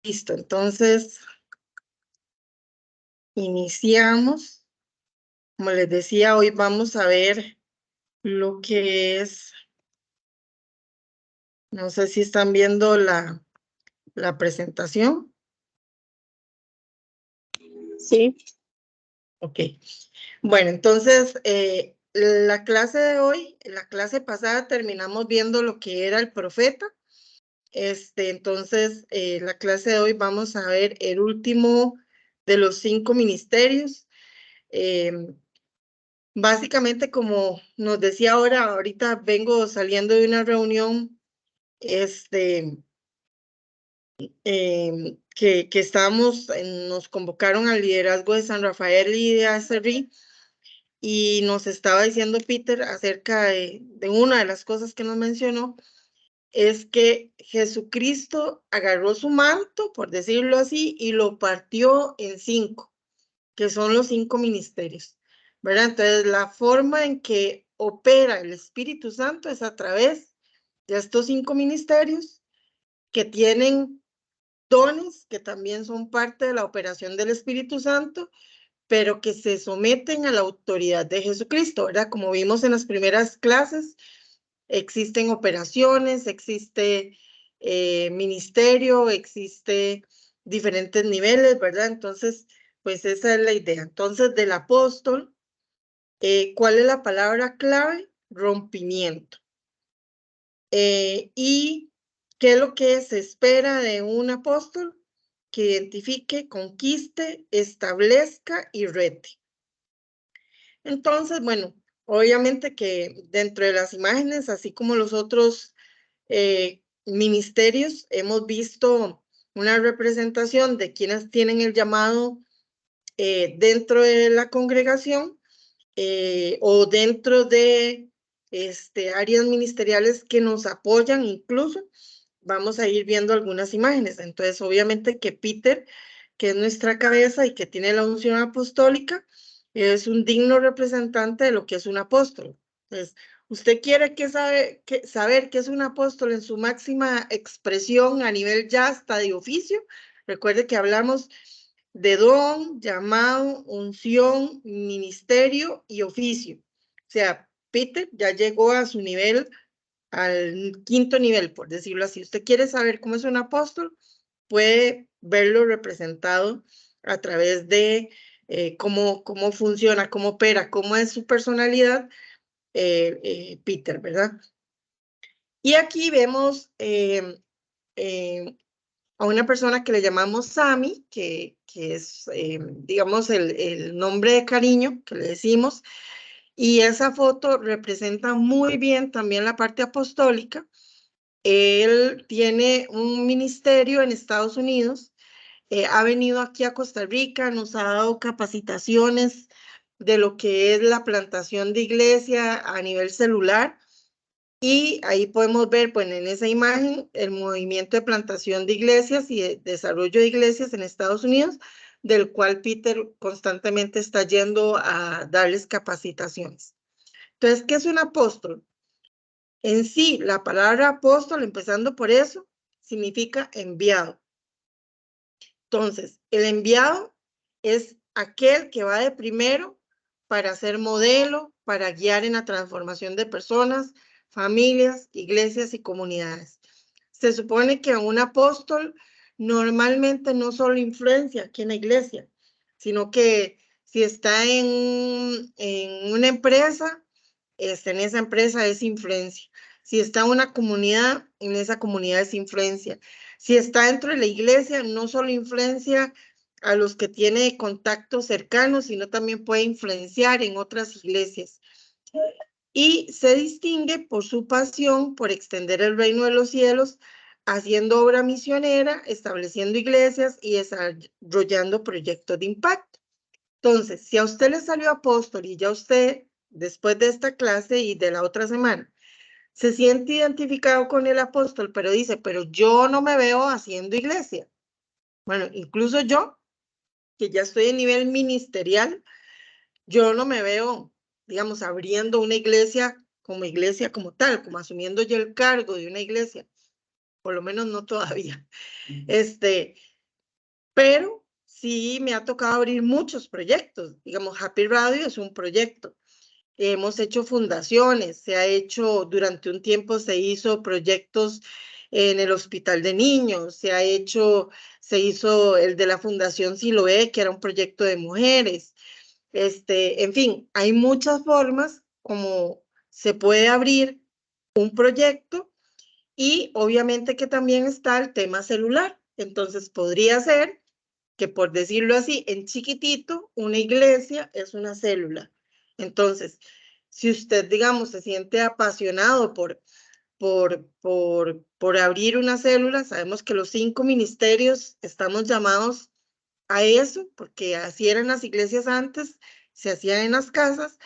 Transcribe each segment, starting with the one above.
Listo, entonces iniciamos. Como les decía, hoy vamos a ver lo que es, no sé si están viendo la presentación. Sí. Ok. Bueno, entonces, la clase de hoy, la clase pasada terminamos viendo lo que era el profeta. Entonces, la clase de hoy vamos a ver el último de los 5 ministerios. Básicamente, como nos decía ahorita vengo saliendo de una reunión, que estábamos, nos convocaron al liderazgo de San Rafael y de Acerrí, y nos estaba diciendo Peter acerca de una de las cosas que nos mencionó, es que Jesucristo agarró su manto, por decirlo así, y lo partió en 5, que son los 5 ministerios, ¿verdad? Entonces, la forma en que opera el Espíritu Santo es a través de estos 5 ministerios que tienen dones que también son parte de la operación del Espíritu Santo, pero que se someten a la autoridad de Jesucristo, ¿verdad? Como vimos en las primeras clases, existen operaciones, existe ministerio, existe diferentes niveles, ¿verdad? Entonces, pues esa es la idea. Entonces, del apóstol, ¿cuál es la palabra clave? Rompimiento. ¿Y qué es lo que se espera de un apóstol? Que identifique, conquiste, establezca y rete. Entonces, bueno, obviamente que dentro de las imágenes, así como los otros ministerios, hemos visto una representación de quienes tienen el llamado dentro de la congregación o dentro de áreas ministeriales que nos apoyan incluso. Vamos a ir viendo algunas imágenes. Entonces, obviamente que Peter, que es nuestra cabeza y que tiene la unción apostólica, es un digno representante de lo que es un apóstol. Entonces, usted quiere saber qué es un apóstol en su máxima expresión a nivel ya hasta de oficio. Recuerde que hablamos de don, llamado, unción, ministerio y oficio. O sea, Peter ya llegó a su nivel, al 5.º nivel, por decirlo así. Usted quiere saber cómo es un apóstol, puede verlo representado a través de cómo funciona, cómo opera, cómo es su personalidad, Peter, ¿verdad? Y aquí vemos a una persona que le llamamos Sammy, que es, digamos, el nombre de cariño que le decimos, y esa foto representa muy bien también la parte apostólica. Él tiene un ministerio en Estados Unidos, ha venido aquí a Costa Rica, nos ha dado capacitaciones de lo que es la plantación de iglesia a nivel celular, y ahí podemos ver, pues, en esa imagen, el movimiento de plantación de iglesias y de desarrollo de iglesias en Estados Unidos, del cual Peter constantemente está yendo a darles capacitaciones. Entonces, ¿qué es un apóstol? En sí, la palabra apóstol, empezando por eso, significa enviado. Entonces, el enviado es aquel que va de primero para ser modelo, para guiar en la transformación de personas, familias, iglesias y comunidades. Se supone que un apóstol normalmente no solo influencia aquí en la iglesia, sino que si está en una empresa, en esa empresa es influencia. Si está en una comunidad, en esa comunidad es influencia. Si está dentro de la iglesia, no solo influencia a los que tiene contactos cercanos, sino también puede influenciar en otras iglesias. Y se distingue por su pasión por extender el reino de los cielos, haciendo obra misionera, estableciendo iglesias y desarrollando proyectos de impacto. Entonces, si a usted le salió apóstol y ya usted, después de esta clase y de la otra semana, se siente identificado con el apóstol, pero dice, pero yo no me veo haciendo iglesia. Bueno, incluso yo, que ya estoy en nivel ministerial, yo no me veo, digamos, abriendo una iglesia como tal, como asumiendo yo el cargo de una iglesia, por lo menos no todavía. pero sí me ha tocado abrir muchos proyectos. Digamos, Happy Radio es un proyecto. Hemos hecho fundaciones, se ha hecho, durante un tiempo se hizo proyectos en el Hospital de Niños, se hizo el de la Fundación Siloé, que era un proyecto de mujeres. En fin, hay muchas formas como se puede abrir un proyecto y obviamente que también está el tema celular. Entonces podría ser que, por decirlo así, en chiquitito, una iglesia es una célula. Entonces, si usted, digamos, se siente apasionado por abrir una célula, sabemos que los 5 ministerios estamos llamados a eso, porque así eran las iglesias antes, se hacían en las casas,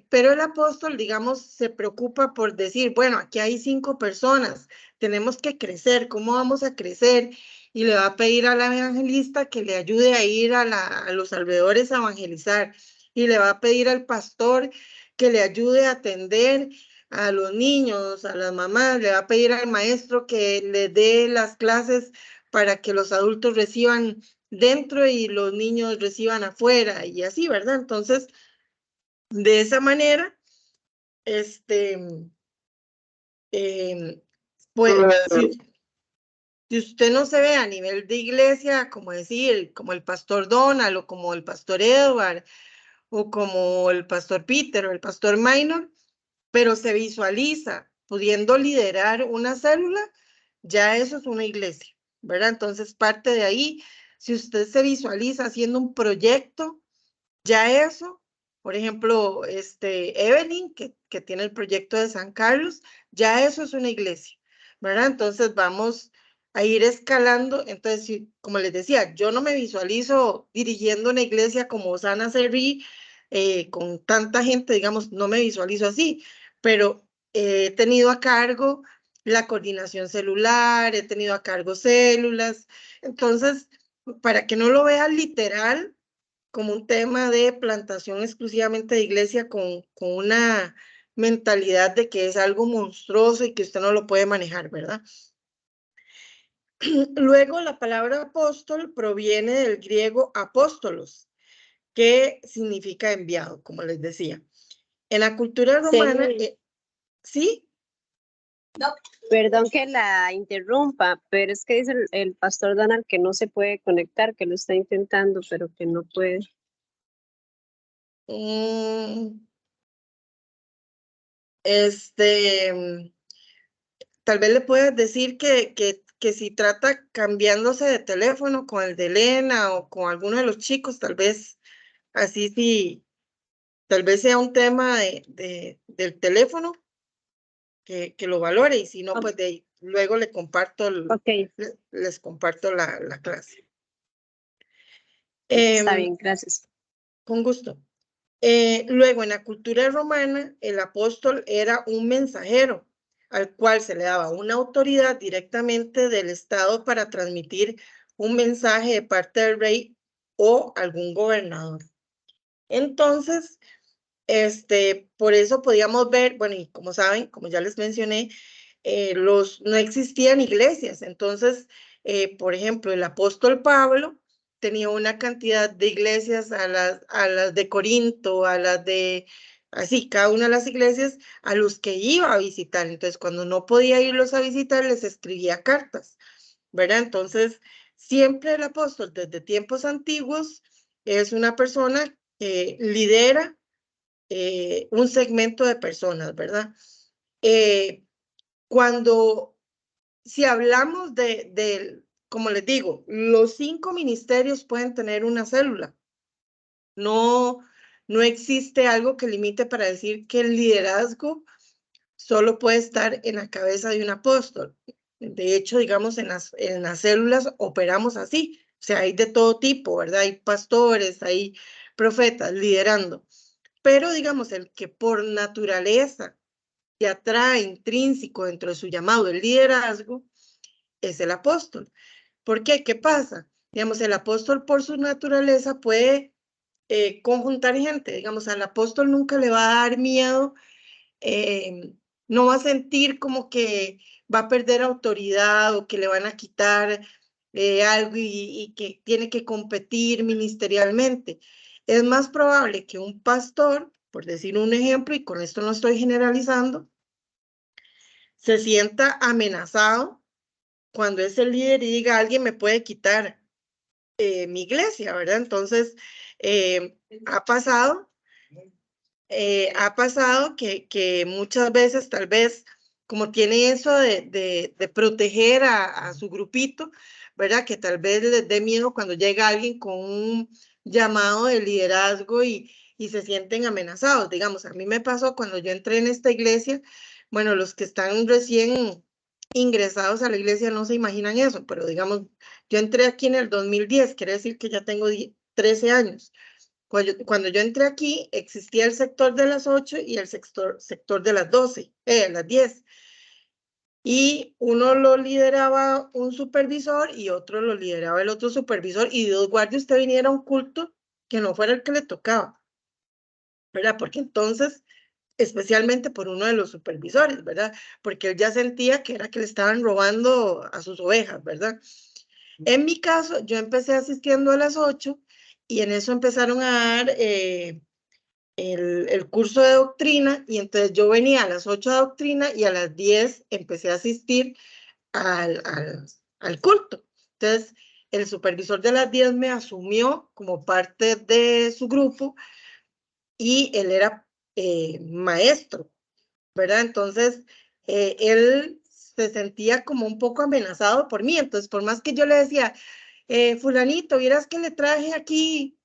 pero el apóstol, digamos, se preocupa por decir, bueno, aquí hay 5 personas, tenemos que crecer, ¿cómo vamos a crecer? Y le va a pedir al evangelista que le ayude a ir a los alrededores a evangelizar, y le va a pedir al pastor que le ayude a atender a los niños, a las mamás, le va a pedir al maestro que le dé las clases para que los adultos reciban dentro y los niños reciban afuera, y así, ¿verdad? Entonces, de esa manera, este, pues, si usted no se ve a nivel de iglesia, como decir, como el pastor Donald, o como el pastor Edward, o como el pastor Peter, o el pastor Minor, pero se visualiza pudiendo liderar una célula, ya eso es una iglesia, ¿verdad? Entonces, parte de ahí, si usted se visualiza haciendo un proyecto, ya eso, por ejemplo, Evelyn, que tiene el proyecto de San Carlos, ya eso es una iglesia, ¿verdad? Entonces vamos a ir escalando. Entonces, como les decía, yo no me visualizo dirigiendo una iglesia como Sana Serrí, con tanta gente, digamos, no me visualizo así, pero he tenido a cargo la coordinación celular, he tenido a cargo células. Entonces, para que no lo vea literal, como un tema de plantación exclusivamente de iglesia, con una mentalidad de que es algo monstruoso y que usted no lo puede manejar, ¿verdad? Luego, la palabra apóstol proviene del griego apóstolos, que significa enviado, como les decía. En la cultura romana, ¿sí? No. Perdón que la interrumpa, pero es que dice el pastor Donald que no se puede conectar, que lo está intentando, pero que no puede. Tal vez le puedas decir que si trata cambiándose de teléfono con el de Elena o con alguno de los chicos, tal vez así sí, tal vez sea un tema del teléfono que lo valore, y si no, pues luego le comparto, les comparto la clase. Está bien, gracias. Con gusto. Luego, en la cultura romana, el apóstol era un mensajero al cual se le daba una autoridad directamente del Estado para transmitir un mensaje de parte del rey o algún gobernador. Entonces, por eso podíamos ver, bueno, y como saben, como ya les mencioné, no existían iglesias. Entonces, por ejemplo, el apóstol Pablo tenía una cantidad de iglesias, a las de Corinto, a las de, así, cada una de las iglesias a los que iba a visitar. Entonces, cuando no podía irlos a visitar, les escribía cartas, ¿verdad? Entonces, siempre el apóstol, desde tiempos antiguos, es una persona que lidera un segmento de personas, ¿verdad? Si hablamos como les digo, los 5 ministerios pueden tener una célula. No, no existe algo que limite para decir que el liderazgo solo puede estar en la cabeza de un apóstol. De hecho, digamos, en las células operamos así. O sea, hay de todo tipo, ¿verdad? Hay pastores, hay profetas liderando. Pero, digamos, el que por naturaleza ya trae intrínseco dentro de su llamado el liderazgo es el apóstol. ¿Por qué? ¿Qué pasa? Digamos, el apóstol por su naturaleza puede conjuntar gente. Digamos, al apóstol nunca le va a dar miedo, no va a sentir como que va a perder autoridad o que le van a quitar algo y que tiene que competir ministerialmente. Es más probable que un pastor, por decir un ejemplo, y con esto no estoy generalizando, se sienta amenazado cuando es el líder y diga, alguien me puede quitar mi iglesia, ¿verdad? Entonces, ha pasado que muchas veces tal vez como tiene eso de proteger a su grupito, ¿verdad? Que tal vez les dé miedo cuando llega alguien con un llamado de liderazgo y se sienten amenazados. Digamos, a mí me pasó cuando yo entré en esta iglesia, bueno, los que están recién ingresados a la iglesia no se imaginan eso, pero digamos, yo entré aquí en el 2010, quiere decir que ya tengo 13 años. Cuando yo entré aquí, existía el sector de las 8 y el sector de las 12, las 10. Y uno lo lideraba un supervisor y otro lo lideraba el otro supervisor. Y Dios guarde usted viniera a un culto que no fuera el que le tocaba, ¿verdad? Porque entonces, especialmente por uno de los supervisores, ¿verdad? Porque él ya sentía que era que le estaban robando a sus ovejas, ¿verdad? En mi caso, yo empecé asistiendo a las 8 y en eso empezaron a dar el curso de doctrina y entonces yo venía a las 8 de doctrina y a las 10 empecé a asistir al culto. Entonces, el supervisor de las 10 me asumió como parte de su grupo y él era maestro, ¿verdad? Entonces, él se sentía como un poco amenazado por mí. Entonces, por más que yo le decía, fulanito, vieras que le traje aquí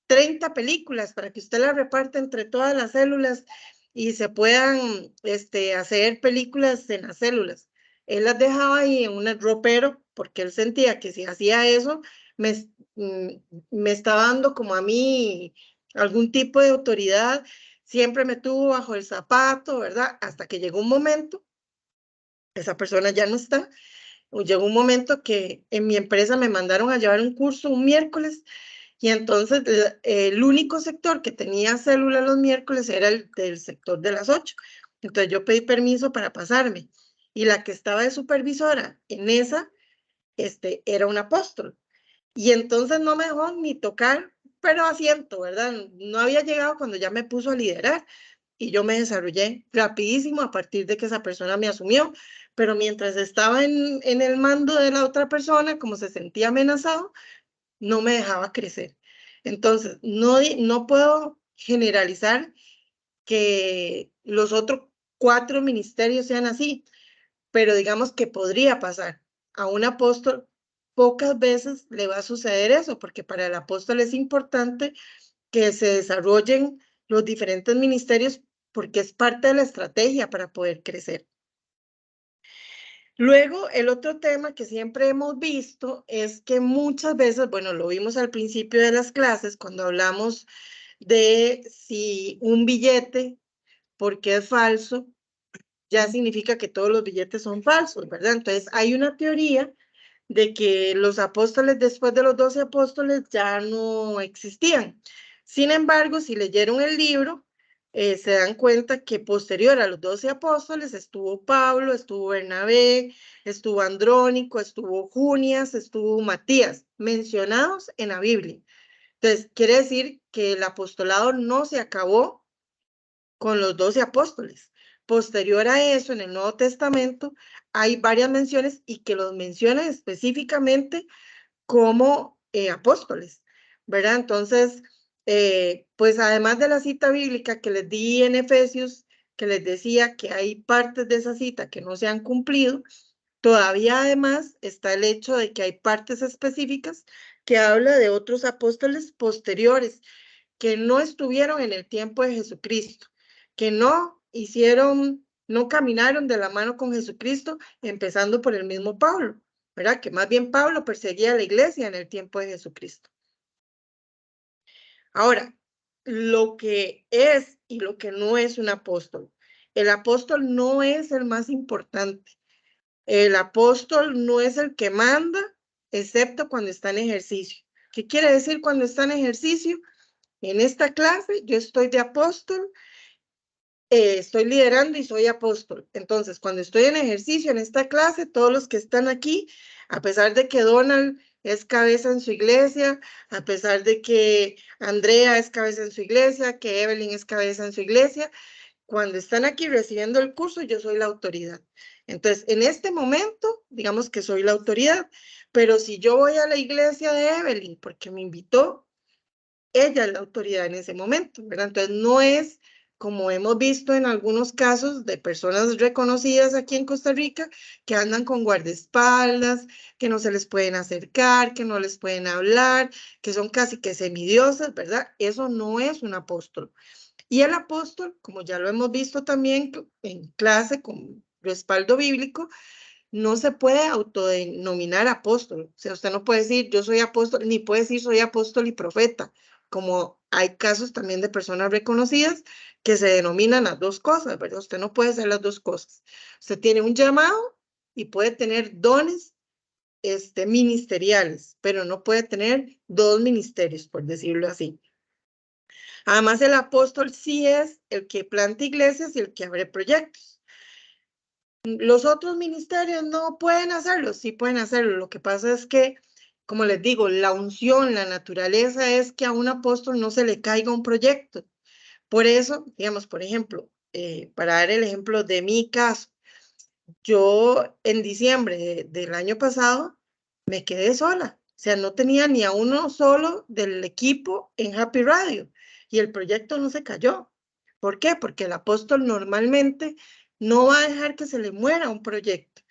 30 películas para que usted las reparte entre todas las células y se puedan hacer películas en las células. Él las dejaba ahí en un ropero porque él sentía que si hacía eso me, me estaba dando como a mí algún tipo de autoridad. Siempre me tuvo bajo el zapato, ¿verdad? Hasta que llegó un momento, esa persona ya no está, llegó un momento que en mi empresa me mandaron a llevar un curso un miércoles y entonces el único sector que tenía célula los miércoles era el del sector de las 8. Entonces yo pedí permiso para pasarme y la que estaba de supervisora en esa era un apóstol. Y entonces no me dejó ni tocar, pero asiento, ¿verdad? No había llegado cuando ya me puso a liderar y yo me desarrollé rapidísimo a partir de que esa persona me asumió, pero mientras estaba en el mando de la otra persona, como se sentía amenazado, no me dejaba crecer. Entonces, no puedo generalizar que los otros 4 ministerios sean así, pero digamos que podría pasar. A un apóstol pocas veces le va a suceder eso, porque para el apóstol es importante que se desarrollen los diferentes ministerios porque es parte de la estrategia para poder crecer. Luego, el otro tema que siempre hemos visto es que muchas veces, bueno, lo vimos al principio de las clases cuando hablamos de si un billete, porque es falso, ya significa que todos los billetes son falsos, ¿verdad? Entonces, hay una teoría de que los apóstoles después de los 12 apóstoles ya no existían. Sin embargo, si leyeron el libro, se dan cuenta que posterior a los 12 apóstoles estuvo Pablo, estuvo Bernabé, estuvo Andrónico, estuvo Junias, estuvo Matías, mencionados en la Biblia. Entonces, quiere decir que el apostolado no se acabó con los 12 apóstoles. Posterior a eso, en el Nuevo Testamento, hay varias menciones y que los mencionan específicamente como apóstoles, ¿verdad? Entonces, pues además de la cita bíblica que les di en Efesios, que les decía que hay partes de esa cita que no se han cumplido, todavía además está el hecho de que hay partes específicas que habla de otros apóstoles posteriores que no estuvieron en el tiempo de Jesucristo, que no hicieron, no caminaron de la mano con Jesucristo, empezando por el mismo Pablo, ¿verdad? Que más bien Pablo perseguía a la iglesia en el tiempo de Jesucristo. Ahora, lo que es y lo que no es un apóstol. El apóstol no es el más importante. El apóstol no es el que manda, excepto cuando está en ejercicio. ¿Qué quiere decir cuando está en ejercicio? En esta clase yo estoy de apóstol, estoy liderando y soy apóstol. Entonces, cuando estoy en ejercicio en esta clase, todos los que están aquí A pesar de que Donald es cabeza en su iglesia, a pesar de que Andrea es cabeza en su iglesia, que Evelyn es cabeza en su iglesia, cuando están aquí recibiendo el curso, yo soy la autoridad. Entonces, en este momento, digamos que soy la autoridad, pero si yo voy a la iglesia de Evelyn porque me invitó, ella es la autoridad en ese momento, ¿verdad? Entonces, no es como hemos visto en algunos casos de personas reconocidas aquí en Costa Rica que andan con guardaespaldas, que no se les pueden acercar, que no les pueden hablar, que son casi que semidiosas, ¿verdad? Eso no es un apóstol. Y el apóstol, como ya lo hemos visto también en clase con respaldo bíblico, no se puede autodenominar apóstol. O sea, usted no puede decir yo soy apóstol, ni puede decir soy apóstol y profeta, como hay casos también de personas reconocidas que se denominan las dos cosas, ¿verdad? Usted no puede hacer las dos cosas. Usted tiene un llamado y puede tener dones ministeriales, pero no puede tener dos ministerios, por decirlo así. Además, el apóstol sí es el que planta iglesias y el que abre proyectos. Los otros ministerios no pueden hacerlo, sí pueden hacerlo. Lo que pasa es que, como les digo, la unción, la naturaleza es que a un apóstol no se le caiga un proyecto. Por eso, digamos, por ejemplo, para dar el ejemplo de mi caso, yo en diciembre del año pasado me quedé sola. O sea, no tenía ni a uno solo del equipo en Happy Radio y el proyecto no se cayó. ¿Por qué? Porque el apóstol normalmente no va a dejar que se le muera un proyecto.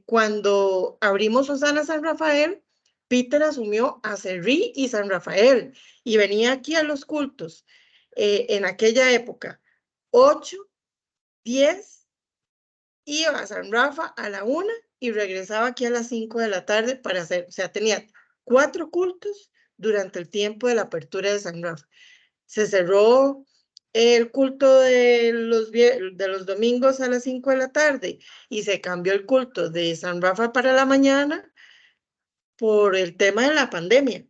Cuando abrimos Osana San Rafael, Peter asumió a Cerrí y San Rafael y venía aquí a los cultos en aquella época, 8, 10, iba a San Rafa a la 1 y regresaba aquí a las 5 de la tarde para hacer, o sea, tenía 4 cultos durante el tiempo de la apertura de San Rafa. Se cerró el culto de los domingos a las 5 de la tarde y se cambió el culto de San Rafa para la mañana por el tema de la pandemia,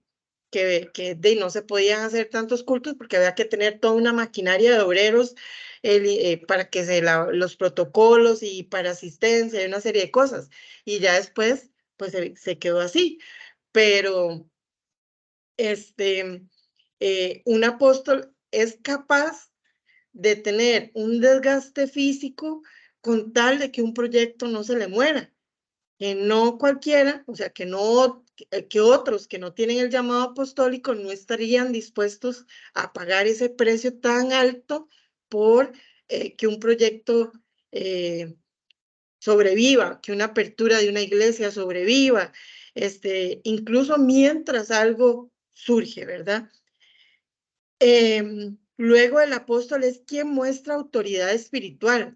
que no se podían hacer tantos cultos porque había que tener toda una maquinaria de obreros para que los protocolos y para asistencia y una serie de cosas. Y ya después, pues se quedó así. Pero un apóstol es capaz de tener un desgaste físico con tal de que un proyecto no se le muera, que no cualquiera, o sea, que otros que no tienen el llamado apostólico no estarían dispuestos a pagar ese precio tan alto por que un proyecto sobreviva, que una apertura de una iglesia sobreviva, incluso mientras algo surge, ¿verdad? Luego el apóstol es quien muestra autoridad espiritual.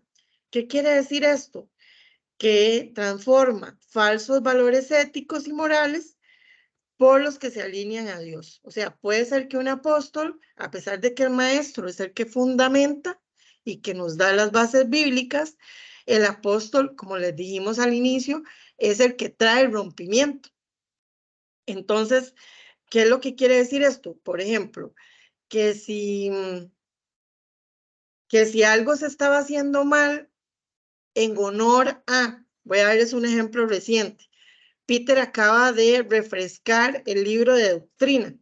¿Qué quiere decir esto? Que transforma falsos valores éticos y morales por los que se alinean a Dios. O sea, puede ser que un apóstol, a pesar de que el maestro es el que fundamenta y que nos da las bases bíblicas, el apóstol, como les dijimos al inicio, es el que trae el rompimiento. Entonces, ¿qué es lo que quiere decir esto? Por ejemplo, que si algo se estaba haciendo mal en honor a, voy a darles un ejemplo reciente. Peter acaba de refrescar el libro de doctrina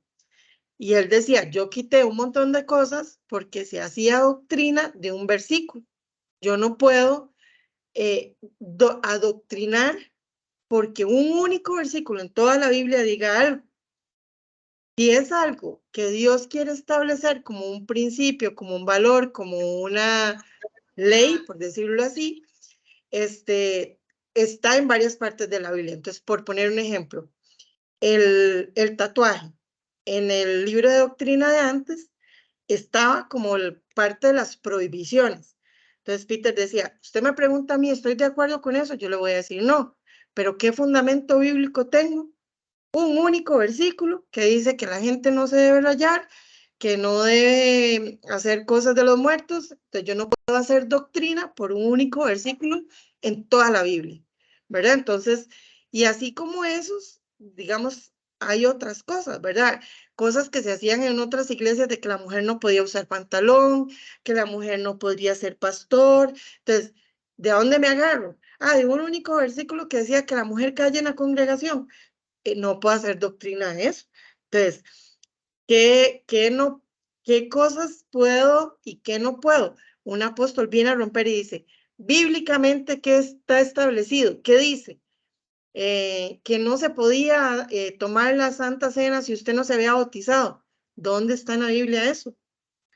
y él decía, yo quité un montón de cosas porque se hacía doctrina de un versículo. Yo no puedo adoctrinar porque un único versículo en toda la Biblia diga algo. Si es algo que Dios quiere establecer como un principio, como un valor, como una ley, por decirlo así, está en varias partes de la Biblia. Entonces, por poner un ejemplo, el tatuaje en el libro de doctrina de antes estaba como parte de las prohibiciones. Entonces Peter decía, usted me pregunta a mí, ¿estoy de acuerdo con eso? Yo le voy a decir no, pero ¿qué fundamento bíblico tengo? Un único versículo que dice que la gente no se debe rayar, que no debe hacer cosas de los muertos. Entonces yo no puedo hacer doctrina por un único versículo en toda la Biblia, ¿verdad? Entonces, y así como esos, digamos, hay otras cosas, ¿verdad? Cosas que se hacían en otras iglesias de que la mujer no podía usar pantalón, que la mujer no podría ser pastor. Entonces, ¿De dónde me agarro? Ah, de un único versículo que decía que la mujer calle en la congregación. No puedo hacer doctrina de eso. Entonces, no, qué cosas puedo y qué no puedo? Un apóstol viene a romper y dice, bíblicamente, ¿qué está establecido? ¿Qué dice? Que no se podía tomar la Santa Cena si usted no se había bautizado. ¿Dónde está en la Biblia eso? O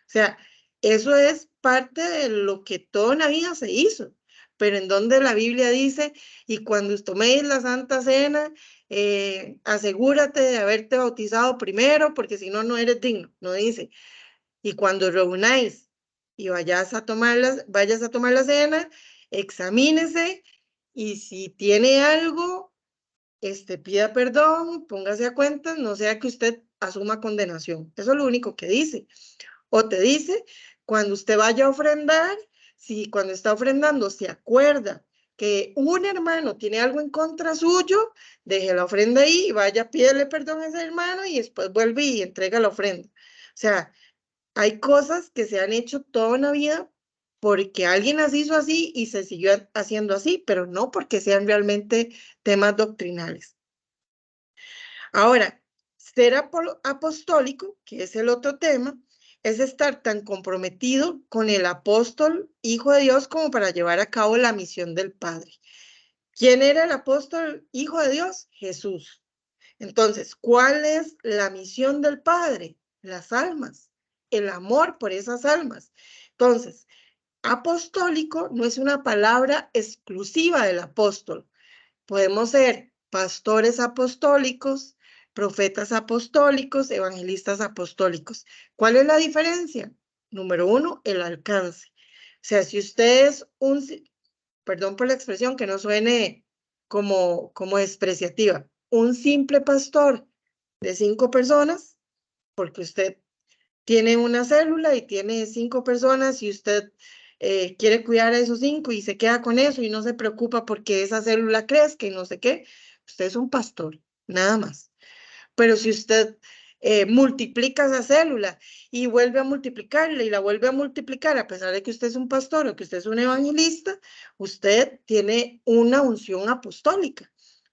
sea, eso es parte de lo que toda la vida se hizo, pero en donde la Biblia dice, y cuando toméis la Santa Cena, asegúrate de haberte bautizado primero, porque si no, no eres digno, no dice. Y cuando reunáis y vayas a tomar la cena, examínese, y si tiene algo, pida perdón, póngase a cuentas, no sea que usted asuma condenación. Eso es lo único que dice. O te dice, cuando usted vaya a ofrendar, si cuando está ofrendando se acuerda que un hermano tiene algo en contra suyo, deje la ofrenda ahí y vaya, pídele perdón a ese hermano y después vuelve y entrega la ofrenda. O sea, hay cosas que se han hecho toda una vida porque alguien las hizo así y se siguió haciendo así, pero no porque sean realmente temas doctrinales. Ahora, ser apostólico, que es el otro tema, es estar tan comprometido con el apóstol, hijo de Dios, como para llevar a cabo la misión del Padre. ¿Quién era el apóstol, hijo de Dios? Jesús. Entonces, ¿cuál es la misión del Padre? Las almas, el amor por esas almas. Entonces, apostólico no es una palabra exclusiva del apóstol. Podemos ser pastores apostólicos, profetas apostólicos, evangelistas apostólicos. ¿Cuál es la diferencia? Número uno, el alcance. O sea, si usted es perdón por la expresión, que no suene como despreciativa, un simple pastor de 5 personas, porque usted tiene una célula y tiene 5 personas y usted quiere cuidar a esos 5 y se queda con eso y no se preocupa porque esa célula crezca y no sé qué, usted es un pastor, nada más. Pero si usted multiplica esa célula y vuelve a multiplicarla y la vuelve a multiplicar, a pesar de que usted es un pastor o que usted es un evangelista, usted tiene una unción apostólica,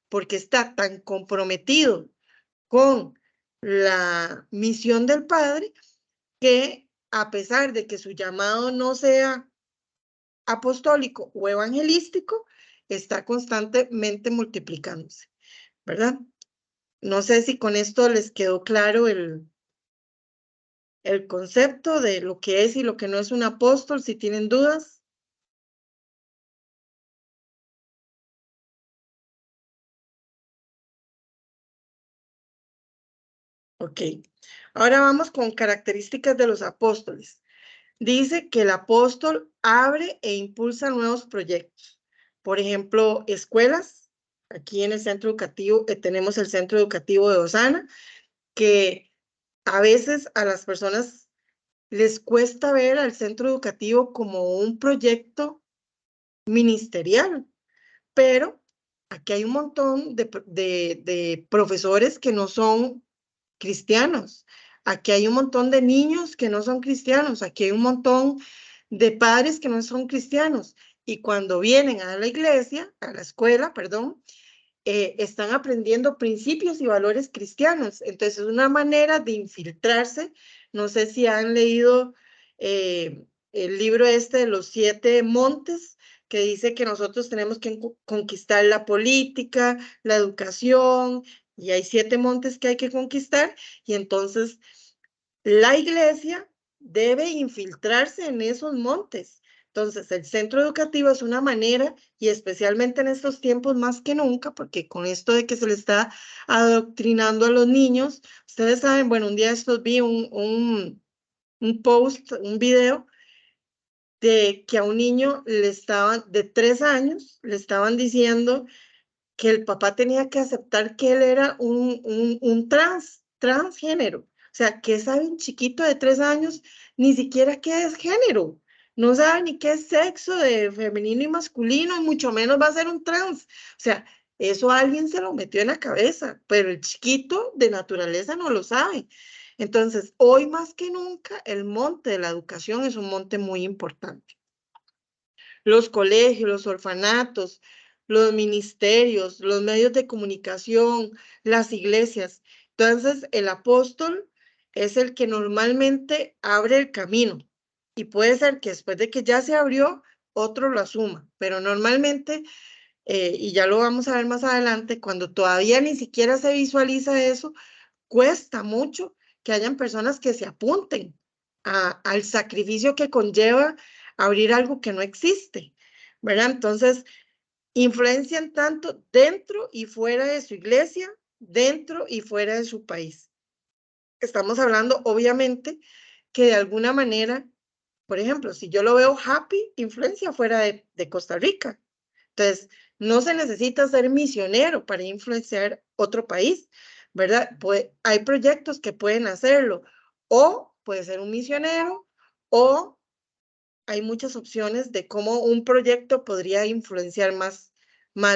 porque está tan comprometido con la misión del Padre que a pesar de que su llamado no sea apostólico o evangelístico, está constantemente multiplicándose, ¿verdad? No sé si con esto les quedó claro el concepto de lo que es y lo que no es un apóstol, si tienen dudas. Ok, ahora vamos con características de los apóstoles. Dice que el apóstol abre e impulsa nuevos proyectos. Por ejemplo, escuelas. Aquí en el centro educativo tenemos el centro educativo de Osana, que a veces a las personas les cuesta ver al centro educativo como un proyecto ministerial, pero aquí hay un montón de profesores que no son cristianos. Aquí hay un montón de niños que no son cristianos. Aquí hay un montón de padres que no son cristianos. Y cuando vienen a la iglesia, a la escuela, perdón, están aprendiendo principios y valores cristianos. Entonces, es una manera de infiltrarse. No sé si han leído el libro este de los 7 montes, que dice que nosotros tenemos que conquistar la política, la educación, y hay 7 montes que hay que conquistar, y entonces la iglesia debe infiltrarse en esos montes. Entonces, el centro educativo es una manera, y especialmente en estos tiempos más que nunca, porque con esto de que se le está adoctrinando a los niños, ustedes saben, bueno, un día estos vi un post, un video, de que a un niño de 3 años, le estaban diciendo que el papá tenía que aceptar que él era un transgénero. O sea, que sabe un chiquito de 3 años ni siquiera qué es género, no sabe ni qué es sexo de femenino y masculino, y mucho menos va a ser un trans. O sea, eso alguien se lo metió en la cabeza, pero el chiquito de naturaleza no lo sabe. Entonces, hoy más que nunca, el monte de la educación es un monte muy importante. los colegios, los orfanatos, los ministerios, los medios de comunicación, las iglesias. Entonces, el apóstol es el que normalmente abre el camino y puede ser que después de que ya se abrió, otro lo asuma, pero normalmente, y ya lo vamos a ver más adelante, cuando todavía ni siquiera se visualiza eso, cuesta mucho que hayan personas que se apunten al sacrificio que conlleva abrir algo que no existe, ¿verdad? Entonces, influencian tanto dentro y fuera de su iglesia, dentro y fuera de su país. Estamos hablando, obviamente, que de alguna manera, por ejemplo, si yo lo veo Happy, influencia fuera de Costa Rica. Entonces, no se necesita ser misionero para influenciar otro país, ¿verdad? Hay proyectos que pueden hacerlo, o puede ser un misionero, o hay muchas opciones de cómo un proyecto podría influenciar más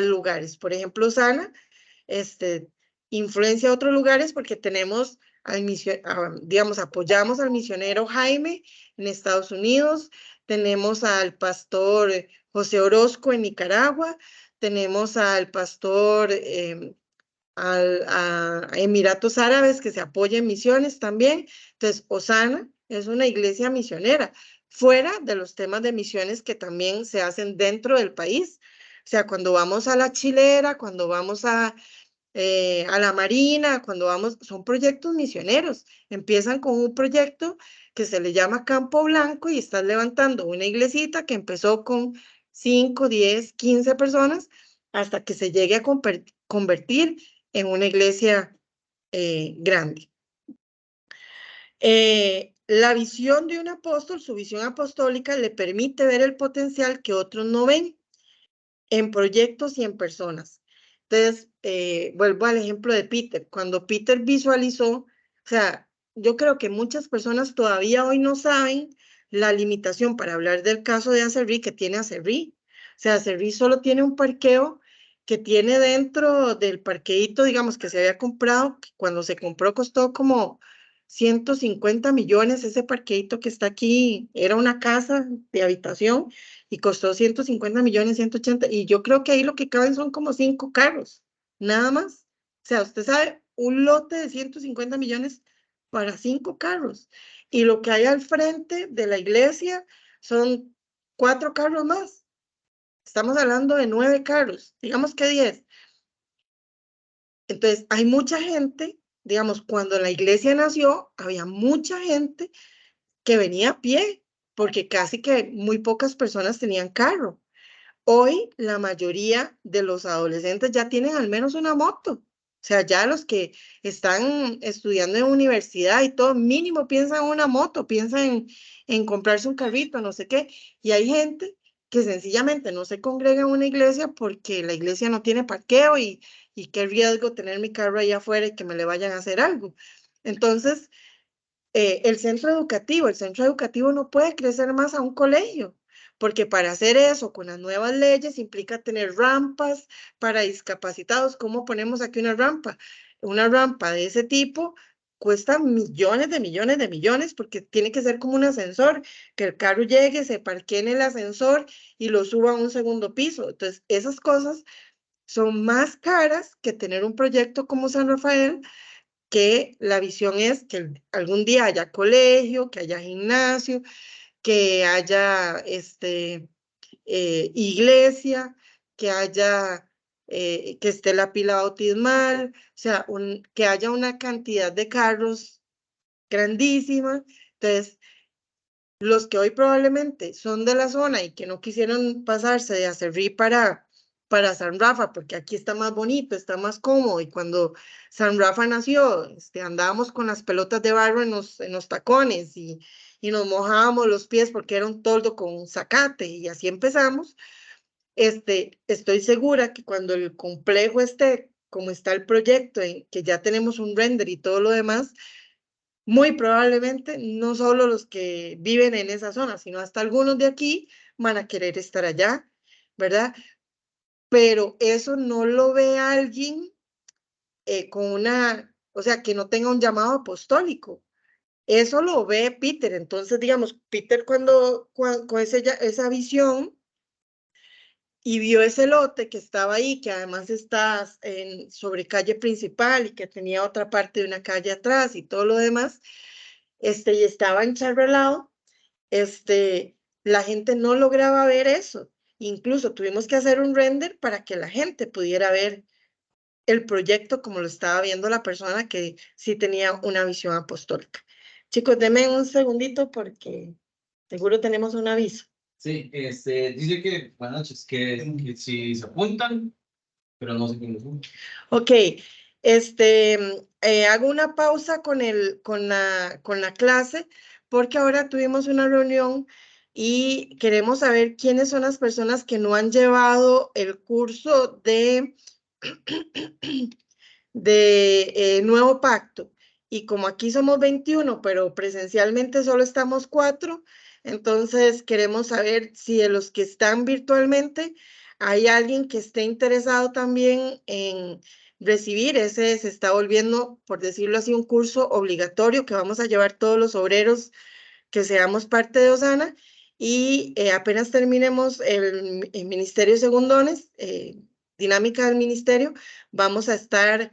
lugares. Por ejemplo, Sana, influencia a otros lugares porque tenemos digamos, apoyamos al misionero Jaime en Estados Unidos, tenemos al pastor José Orozco en Nicaragua, tenemos al pastor a Emiratos Árabes que se apoya en misiones también. Entonces, Osana es una iglesia misionera, fuera de los temas de misiones que también se hacen dentro del país. O sea, cuando vamos a la Chilera, cuando vamos a la Marina, cuando vamos, son proyectos misioneros. Empiezan con un proyecto que se le llama Campo Blanco y están levantando una iglesita que empezó con 5, 10, 15 personas hasta que se llegue a convertir en una iglesia grande. La visión de un apóstol, su visión apostólica, le permite ver el potencial que otros no ven en proyectos y en personas. Entonces, vuelvo al ejemplo de Peter. Cuando Peter visualizó, o sea, yo creo que muchas personas todavía hoy no saben la limitación para hablar del caso de Acerrí que tiene Acerrí. O sea, Acerrí solo tiene un parqueo que tiene dentro del parqueíto, digamos, que se había comprado, que cuando se compró costó como 150 millones, ese parqueíto que está aquí, era una casa de habitación, y costó 150 millones, 180, y yo creo que ahí lo que caben son como 5 carros, nada más. O sea, usted sabe, un lote de 150 millones para 5 carros, y lo que hay al frente de la iglesia son 4 carros más. Estamos hablando de 9 carros, digamos que 10. Entonces, hay mucha gente, digamos, cuando la iglesia nació, había mucha gente que venía a pie, porque casi que muy pocas personas tenían carro. Hoy la mayoría de los adolescentes ya tienen al menos una moto. O sea, ya los que están estudiando en universidad y todo, mínimo piensan en una moto, piensan en comprarse un carrito, no sé qué. Y hay gente que sencillamente no se congrega en una iglesia porque la iglesia no tiene parqueo y qué riesgo tener mi carro ahí afuera y que me le vayan a hacer algo. Entonces, el centro educativo no puede crecer más a un colegio, porque para hacer eso con las nuevas leyes implica tener rampas para discapacitados. ¿Cómo ponemos aquí una rampa? Una rampa de ese tipo cuesta millones de millones de millones porque tiene que ser como un ascensor, que el carro llegue, se parquee en el ascensor y lo suba a un segundo piso. Entonces, esas cosas son más caras que tener un proyecto como San Rafael, que la visión es que algún día haya colegio, que haya gimnasio, que haya iglesia, que haya, que esté la pila bautismal, o sea, que haya una cantidad de carros grandísima. Entonces, los que hoy probablemente son de la zona y que no quisieron pasarse de Acerrí para San Rafa, porque aquí está más bonito, está más cómodo, y cuando San Rafa nació, andábamos con las pelotas de barro en los tacones y nos mojábamos los pies porque era un toldo con zacate, y así empezamos. Estoy segura que cuando el complejo esté como está el proyecto, en que ya tenemos un render y todo lo demás, muy probablemente no solo los que viven en esa zona, sino hasta algunos de aquí van a querer estar allá, ¿verdad? Pero eso no lo ve alguien con o sea, que no tenga un llamado apostólico. Eso lo ve Peter. Entonces, digamos, Peter con esa visión, y vio ese lote que estaba ahí, que además está sobre calle principal y que tenía otra parte de una calle atrás y todo lo demás, y estaba encharrelado, la gente no lograba ver eso. Incluso tuvimos que hacer un render para que la gente pudiera ver el proyecto como lo estaba viendo la persona que sí tenía una visión apostólica. Chicos, denme un segundito porque seguro tenemos un aviso. Sí, dice que, buenas noches, que si se apuntan, pero no sé quién es. Ok, hago una pausa con la clase porque ahora tuvimos una reunión y queremos saber quiénes son las personas que no han llevado el curso de Nuevo Pacto. Y como aquí somos 21, pero presencialmente solo estamos 4, entonces queremos saber si de los que están virtualmente hay alguien que esté interesado también en recibir. Ese se está volviendo, por decirlo así, un curso obligatorio que vamos a llevar todos los obreros que seamos parte de Osana. Y apenas terminemos el Ministerio de Segundones, dinámica del ministerio, vamos a estar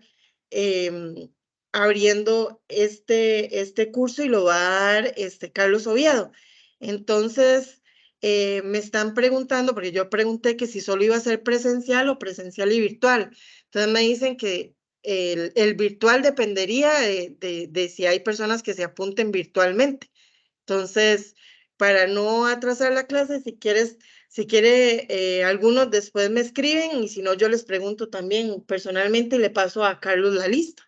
abriendo este curso y lo va a dar Carlos Oviedo. Entonces, me están preguntando, porque yo pregunté que si solo iba a ser presencial o presencial y virtual. Entonces me dicen que el virtual dependería de si hay personas que se apunten virtualmente. Entonces, para no atrasar la clase, si quiere, algunos después me escriben y si no, yo les pregunto también personalmente y le paso a Carlos la lista.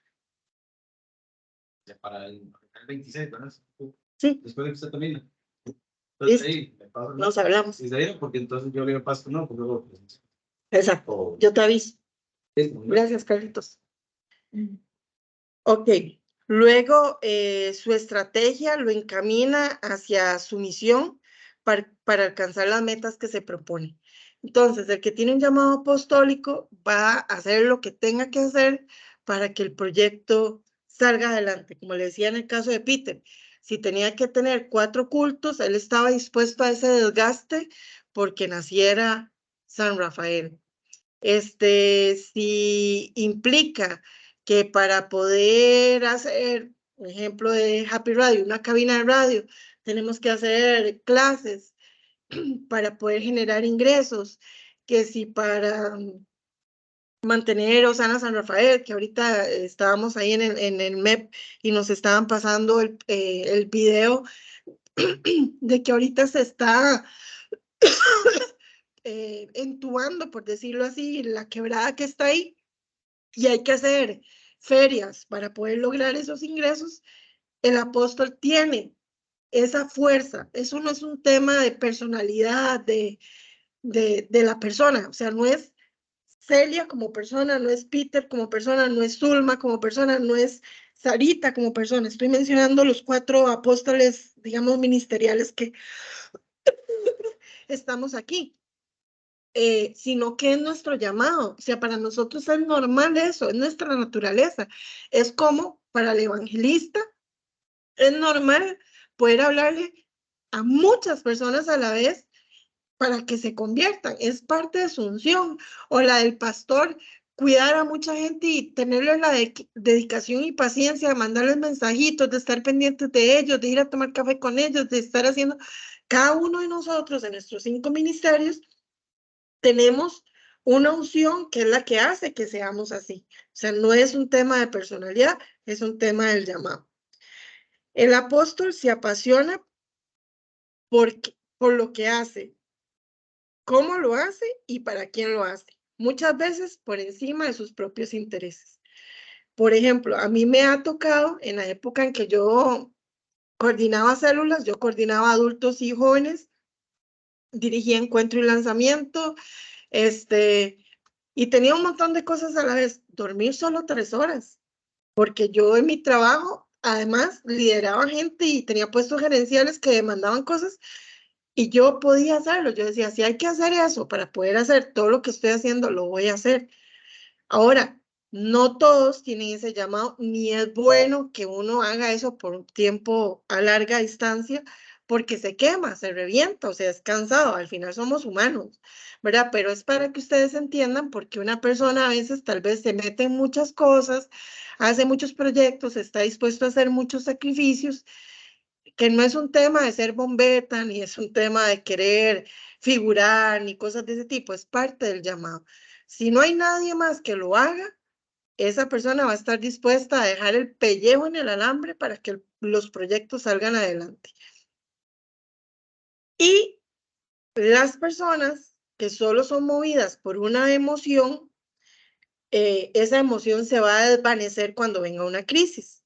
Para el 26, ¿verdad? Sí. Después de que usted termine. Listo. Ahí, paso, nos hablamos. Sí, porque entonces yo le paso, no, porque luego. Exacto. Yo te aviso. Gracias, Carlitos. Ok. Luego, su estrategia lo encamina hacia su misión para alcanzar las metas que se propone. Entonces, el que tiene un llamado apostólico va a hacer lo que tenga que hacer para que el proyecto salga adelante. Como le decía en el caso de Peter, si tenía que tener 4 cultos, él estaba dispuesto a ese desgaste porque naciera San Rafael. Si implica que para poder hacer, por ejemplo, de Happy Radio, una cabina de radio, tenemos que hacer clases para poder generar ingresos, que si para mantener Osana San Rafael, que ahorita estábamos ahí en el MEP y nos estaban pasando el video de que ahorita se está entubando, por decirlo así, la quebrada que está ahí, y hay que hacer ferias para poder lograr esos ingresos. El apóstol tiene esa fuerza. Eso no es un tema de personalidad de la persona, o sea, no es Celia como persona, no es Peter como persona, no es Zulma como persona, no es Sarita como persona. Estoy mencionando los 4 apóstoles, digamos, ministeriales que estamos aquí. Sino que es nuestro llamado. O sea, para nosotros es normal eso, es nuestra naturaleza. Es como para el evangelista, es normal poder hablarle a muchas personas a la vez para que se conviertan. Es parte de su unción. O la del pastor, cuidar a mucha gente y tenerle la dedicación y paciencia de mandarles mensajitos, de estar pendientes de ellos, de ir a tomar café con ellos, de estar haciendo cada uno de nosotros en nuestros 5 ministerios. Tenemos una unción que es la que hace que seamos así. O sea, no es un tema de personalidad, es un tema del llamado. El apóstol se apasiona por lo que hace, cómo lo hace y para quién lo hace. Muchas veces por encima de sus propios intereses. Por ejemplo, a mí me ha tocado en la época en que yo coordinaba células, yo coordinaba adultos y jóvenes, dirigía encuentro y lanzamiento, y tenía un montón de cosas a la vez. Dormir solo 3 horas, porque yo en mi trabajo, además, lideraba gente y tenía puestos gerenciales que demandaban cosas y yo podía hacerlo. Yo decía, si hay que hacer eso para poder hacer todo lo que estoy haciendo, lo voy a hacer. Ahora, no todos tienen ese llamado, ni es bueno que uno haga eso por un tiempo a larga distancia, porque se quema, se revienta, o sea, es cansado, al final somos humanos, ¿verdad? Pero es para que ustedes entiendan porque una persona a veces tal vez se mete en muchas cosas, hace muchos proyectos, está dispuesto a hacer muchos sacrificios, que no es un tema de ser bombeta, ni es un tema de querer figurar, ni cosas de ese tipo, es parte del llamado. Si no hay nadie más que lo haga, esa persona va a estar dispuesta a dejar el pellejo en el alambre para que los proyectos salgan adelante. Y las personas que solo son movidas por una emoción, esa emoción se va a desvanecer cuando venga una crisis.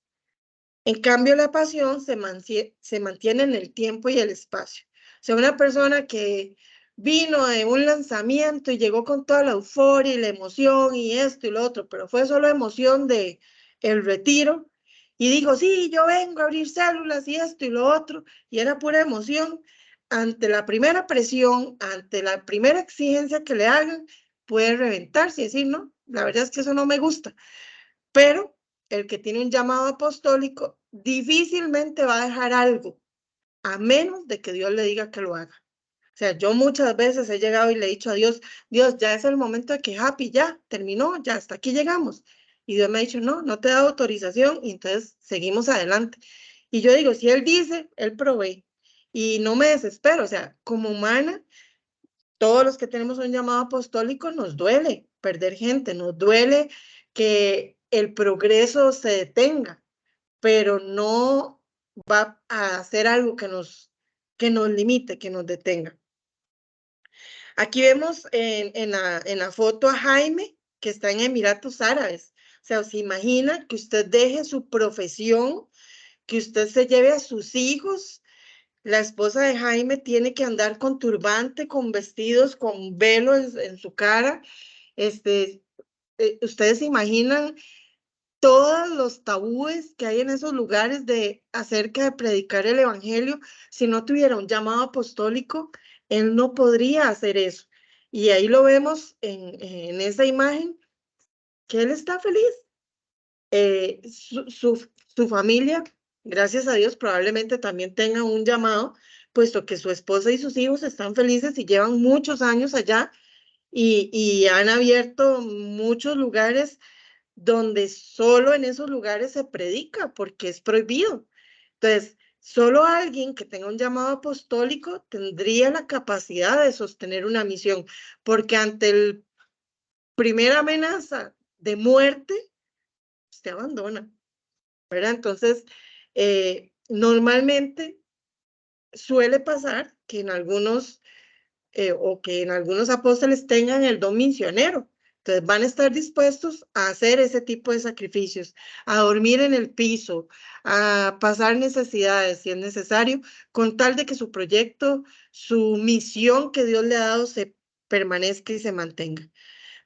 En cambio, la pasión se mantiene en el tiempo y el espacio. O sea, una persona que vino de un lanzamiento y llegó con toda la euforia y la emoción y esto y lo otro, pero fue solo emoción de el retiro y dijo, sí, yo vengo a abrir células y esto y lo otro, y era pura emoción. Ante la primera presión, ante la primera exigencia que le hagan, puede reventarse y decir, no, la verdad es que eso no me gusta. Pero el que tiene un llamado apostólico difícilmente va a dejar algo, a menos de que Dios le diga que lo haga. O sea, yo muchas veces he llegado y le he dicho a Dios, Dios, ya es el momento de que happy, ya terminó, ya hasta aquí llegamos. Y Dios me ha dicho, no, no te da autorización, y entonces seguimos adelante. Y yo digo, si Él dice, Él provee. Y no me desespero, o sea, como humana, todos los que tenemos un llamado apostólico nos duele perder gente, nos duele que el progreso se detenga, pero no va a hacer algo que nos limite, que nos detenga. Aquí vemos en la foto a Jaime, que está en Emiratos Árabes. O sea, ¿se imagina que usted deje su profesión, que usted se lleve a sus hijos? La esposa de Jaime tiene que andar con turbante, con vestidos, con velo en su cara. Ustedes se imaginan todos los tabúes que hay en esos lugares acerca de predicar el evangelio. Si no tuviera un llamado apostólico, él no podría hacer eso. Y ahí lo vemos en esa imagen, que él está feliz. Su familia, gracias a Dios, probablemente también tenga un llamado, puesto que su esposa y sus hijos están felices y llevan muchos años allá y han abierto muchos lugares donde solo en esos lugares se predica porque es prohibido. Entonces, solo alguien que tenga un llamado apostólico tendría la capacidad de sostener una misión, porque ante la primera amenaza de muerte, usted abandona, ¿verdad? Entonces, normalmente suele pasar que en algunos o que en algunos apóstoles tengan el don misionero. Entonces van a estar dispuestos a hacer ese tipo de sacrificios, a dormir en el piso, a pasar necesidades si es necesario, con tal de que su proyecto, su misión que Dios le ha dado se permanezca y se mantenga.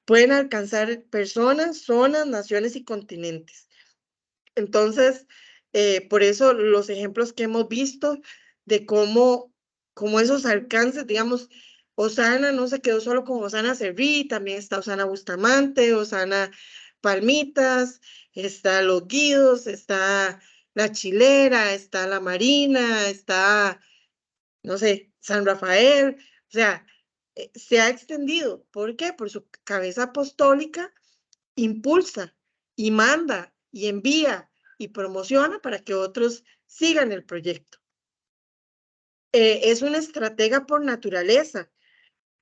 Pueden alcanzar personas, zonas, naciones y continentes. Entonces, por eso los ejemplos que hemos visto de cómo esos alcances, digamos, Osana no se quedó solo con Osana Cerrí, también está Osana Bustamante, Osana Palmitas, está Los Guidos, está La Chilera, está La Marina, está, no sé, San Rafael, o sea, se ha extendido. ¿Por qué? Por su cabeza apostólica, impulsa y manda y envía y promociona para que otros sigan el proyecto. Es una estratega por naturaleza.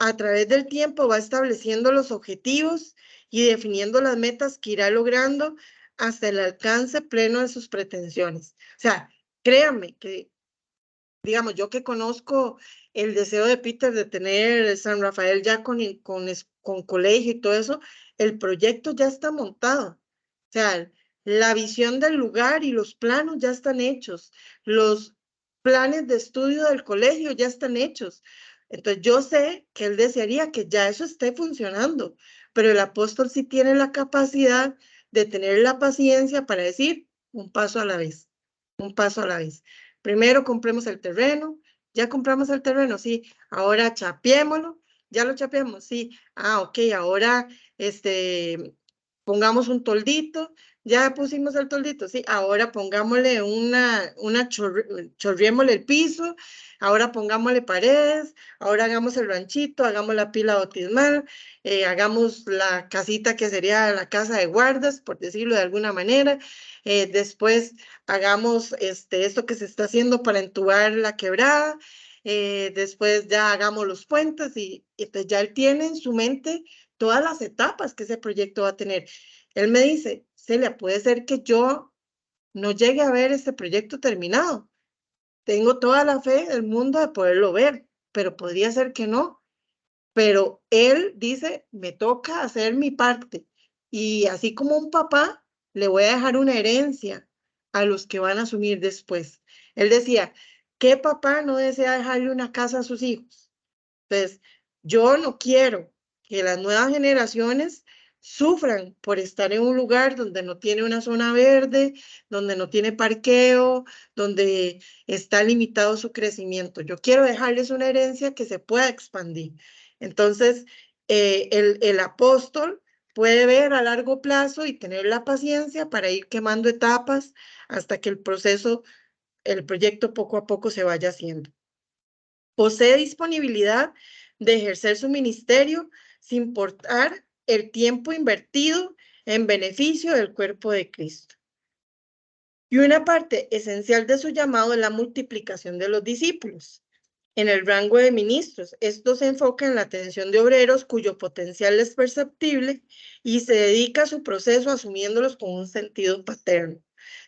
A través del tiempo va estableciendo los objetivos y definiendo las metas que irá logrando hasta el alcance pleno de sus pretensiones. O sea, créanme que, digamos, yo que conozco el deseo de Peter de tener San Rafael ya con colegio y todo eso, el proyecto ya está montado. O sea, la visión del lugar y los planos ya están hechos. Los planes de estudio del colegio ya están hechos. Entonces yo sé que él desearía que ya eso esté funcionando, pero el apóstol sí tiene la capacidad de tener la paciencia para decir un paso a la vez, un paso a la vez. Primero compremos el terreno, ya compramos el terreno, sí, ahora chapeémoslo, ya lo chapeamos, sí, ok, ahora pongamos un toldito, ya pusimos el toldito, sí, ahora pongámosle chorriémosle el piso, ahora pongámosle paredes, ahora hagamos el ranchito, hagamos la pila bautismal, hagamos la casita que sería la casa de guardas, por decirlo de alguna manera, después hagamos esto que se está haciendo para entubar la quebrada, después ya hagamos los puentes y pues ya él tiene en su mente todas las etapas que ese proyecto va a tener. Él me dice, Celia, puede ser que yo no llegue a ver este proyecto terminado. Tengo toda la fe del mundo de poderlo ver, pero podría ser que no. Pero él dice, me toca hacer mi parte. Y así como un papá, le voy a dejar una herencia a los que van a asumir después. Él decía, ¿qué papá no desea dejarle una casa a sus hijos? Entonces, yo no quiero que las nuevas generaciones sufran por estar en un lugar donde no tiene una zona verde, donde no tiene parqueo, donde está limitado su crecimiento. Yo quiero dejarles una herencia que se pueda expandir. Entonces, el apóstol puede ver a largo plazo y tener la paciencia para ir quemando etapas hasta que el proceso, el proyecto poco a poco se vaya haciendo. Posee disponibilidad de ejercer su ministerio sin importar el tiempo invertido en beneficio del cuerpo de Cristo. Y una parte esencial de su llamado es la multiplicación de los discípulos. En el rango de ministros, esto se enfoca en la atención de obreros cuyo potencial es perceptible y se dedica a su proceso asumiéndolos con un sentido paterno.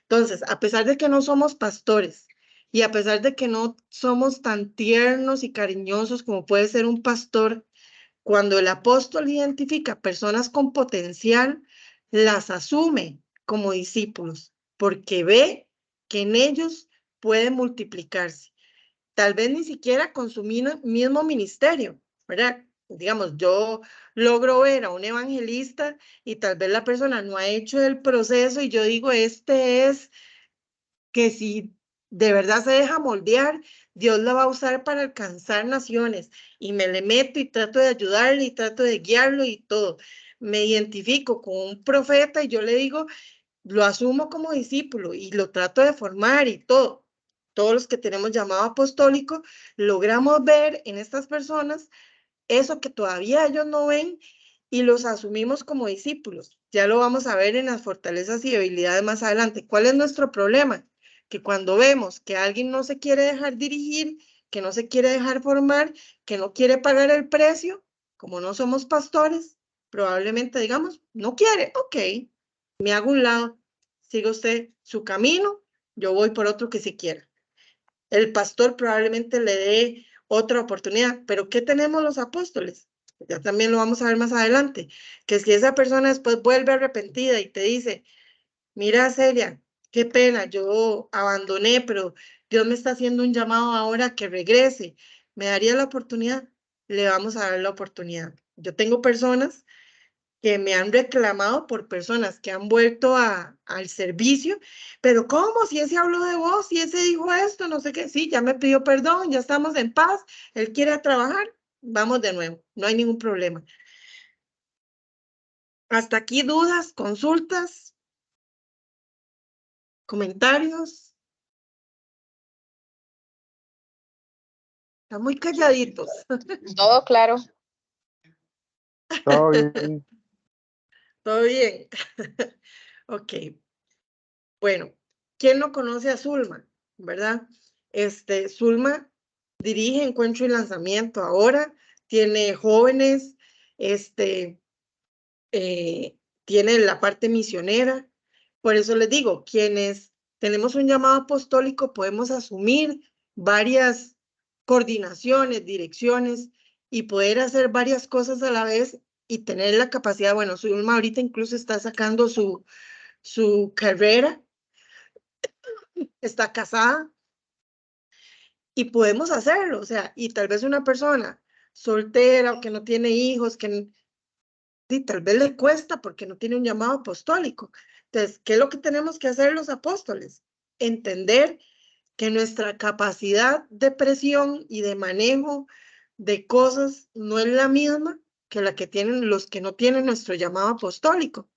Entonces, a pesar de que no somos pastores y a pesar de que no somos tan tiernos y cariñosos como puede ser un pastor, cuando el apóstol identifica personas con potencial, las asume como discípulos, porque ve que en ellos pueden multiplicarse. Tal vez ni siquiera con su mismo ministerio, ¿verdad? Digamos, yo logro ver a un evangelista y tal vez la persona no ha hecho el proceso y yo digo, este es que si de verdad se deja moldear, Dios la va a usar para alcanzar naciones y me le meto y trato de ayudarle y trato de guiarlo y todo. Me identifico con un profeta y yo le digo, lo asumo como discípulo y lo trato de formar y todo. Todos los que tenemos llamado apostólico, logramos ver en estas personas eso que todavía ellos no ven y los asumimos como discípulos. Ya lo vamos a ver en las fortalezas y debilidades más adelante. ¿Cuál es nuestro problema? Que cuando vemos que alguien no se quiere dejar dirigir, que no se quiere dejar formar, que no quiere pagar el precio, como no somos pastores, probablemente digamos, no quiere, ok, me hago un lado, siga usted su camino, yo voy por otro que sí quiera. El pastor probablemente le dé otra oportunidad, pero ¿qué tenemos los apóstoles? Ya también lo vamos a ver más adelante, que si esa persona después vuelve arrepentida y te dice, mira Celia, qué pena, yo abandoné, pero Dios me está haciendo un llamado ahora que regrese, ¿me daría la oportunidad? Le vamos a dar la oportunidad. Yo tengo personas que me han reclamado por personas que han vuelto al servicio, pero ¿cómo? Si ese habló de vos, si ese dijo esto, no sé qué, sí, ya me pidió perdón, ya estamos en paz, él quiere trabajar, vamos de nuevo, no hay ningún problema. Hasta aquí dudas, consultas, comentarios. Están muy calladitos. Todo claro. Todo bien. Todo bien. Ok. Bueno, ¿quién no conoce a Zulma? ¿Verdad? Zulma dirige Encuentro y Lanzamiento ahora, tiene jóvenes, tiene la parte misionera. Por eso les digo, quienes tenemos un llamado apostólico podemos asumir varias coordinaciones, direcciones y poder hacer varias cosas a la vez y tener la capacidad. Bueno, Zulma ahorita incluso está sacando su carrera, está casada y podemos hacerlo, o sea, y tal vez una persona soltera o que no tiene hijos, y tal vez le cuesta porque no tiene un llamado apostólico. Entonces, ¿qué es lo que tenemos que hacer los apóstoles? Entender que nuestra capacidad de presión y de manejo de cosas no es la misma que la que tienen los que no tienen nuestro llamado apostólico.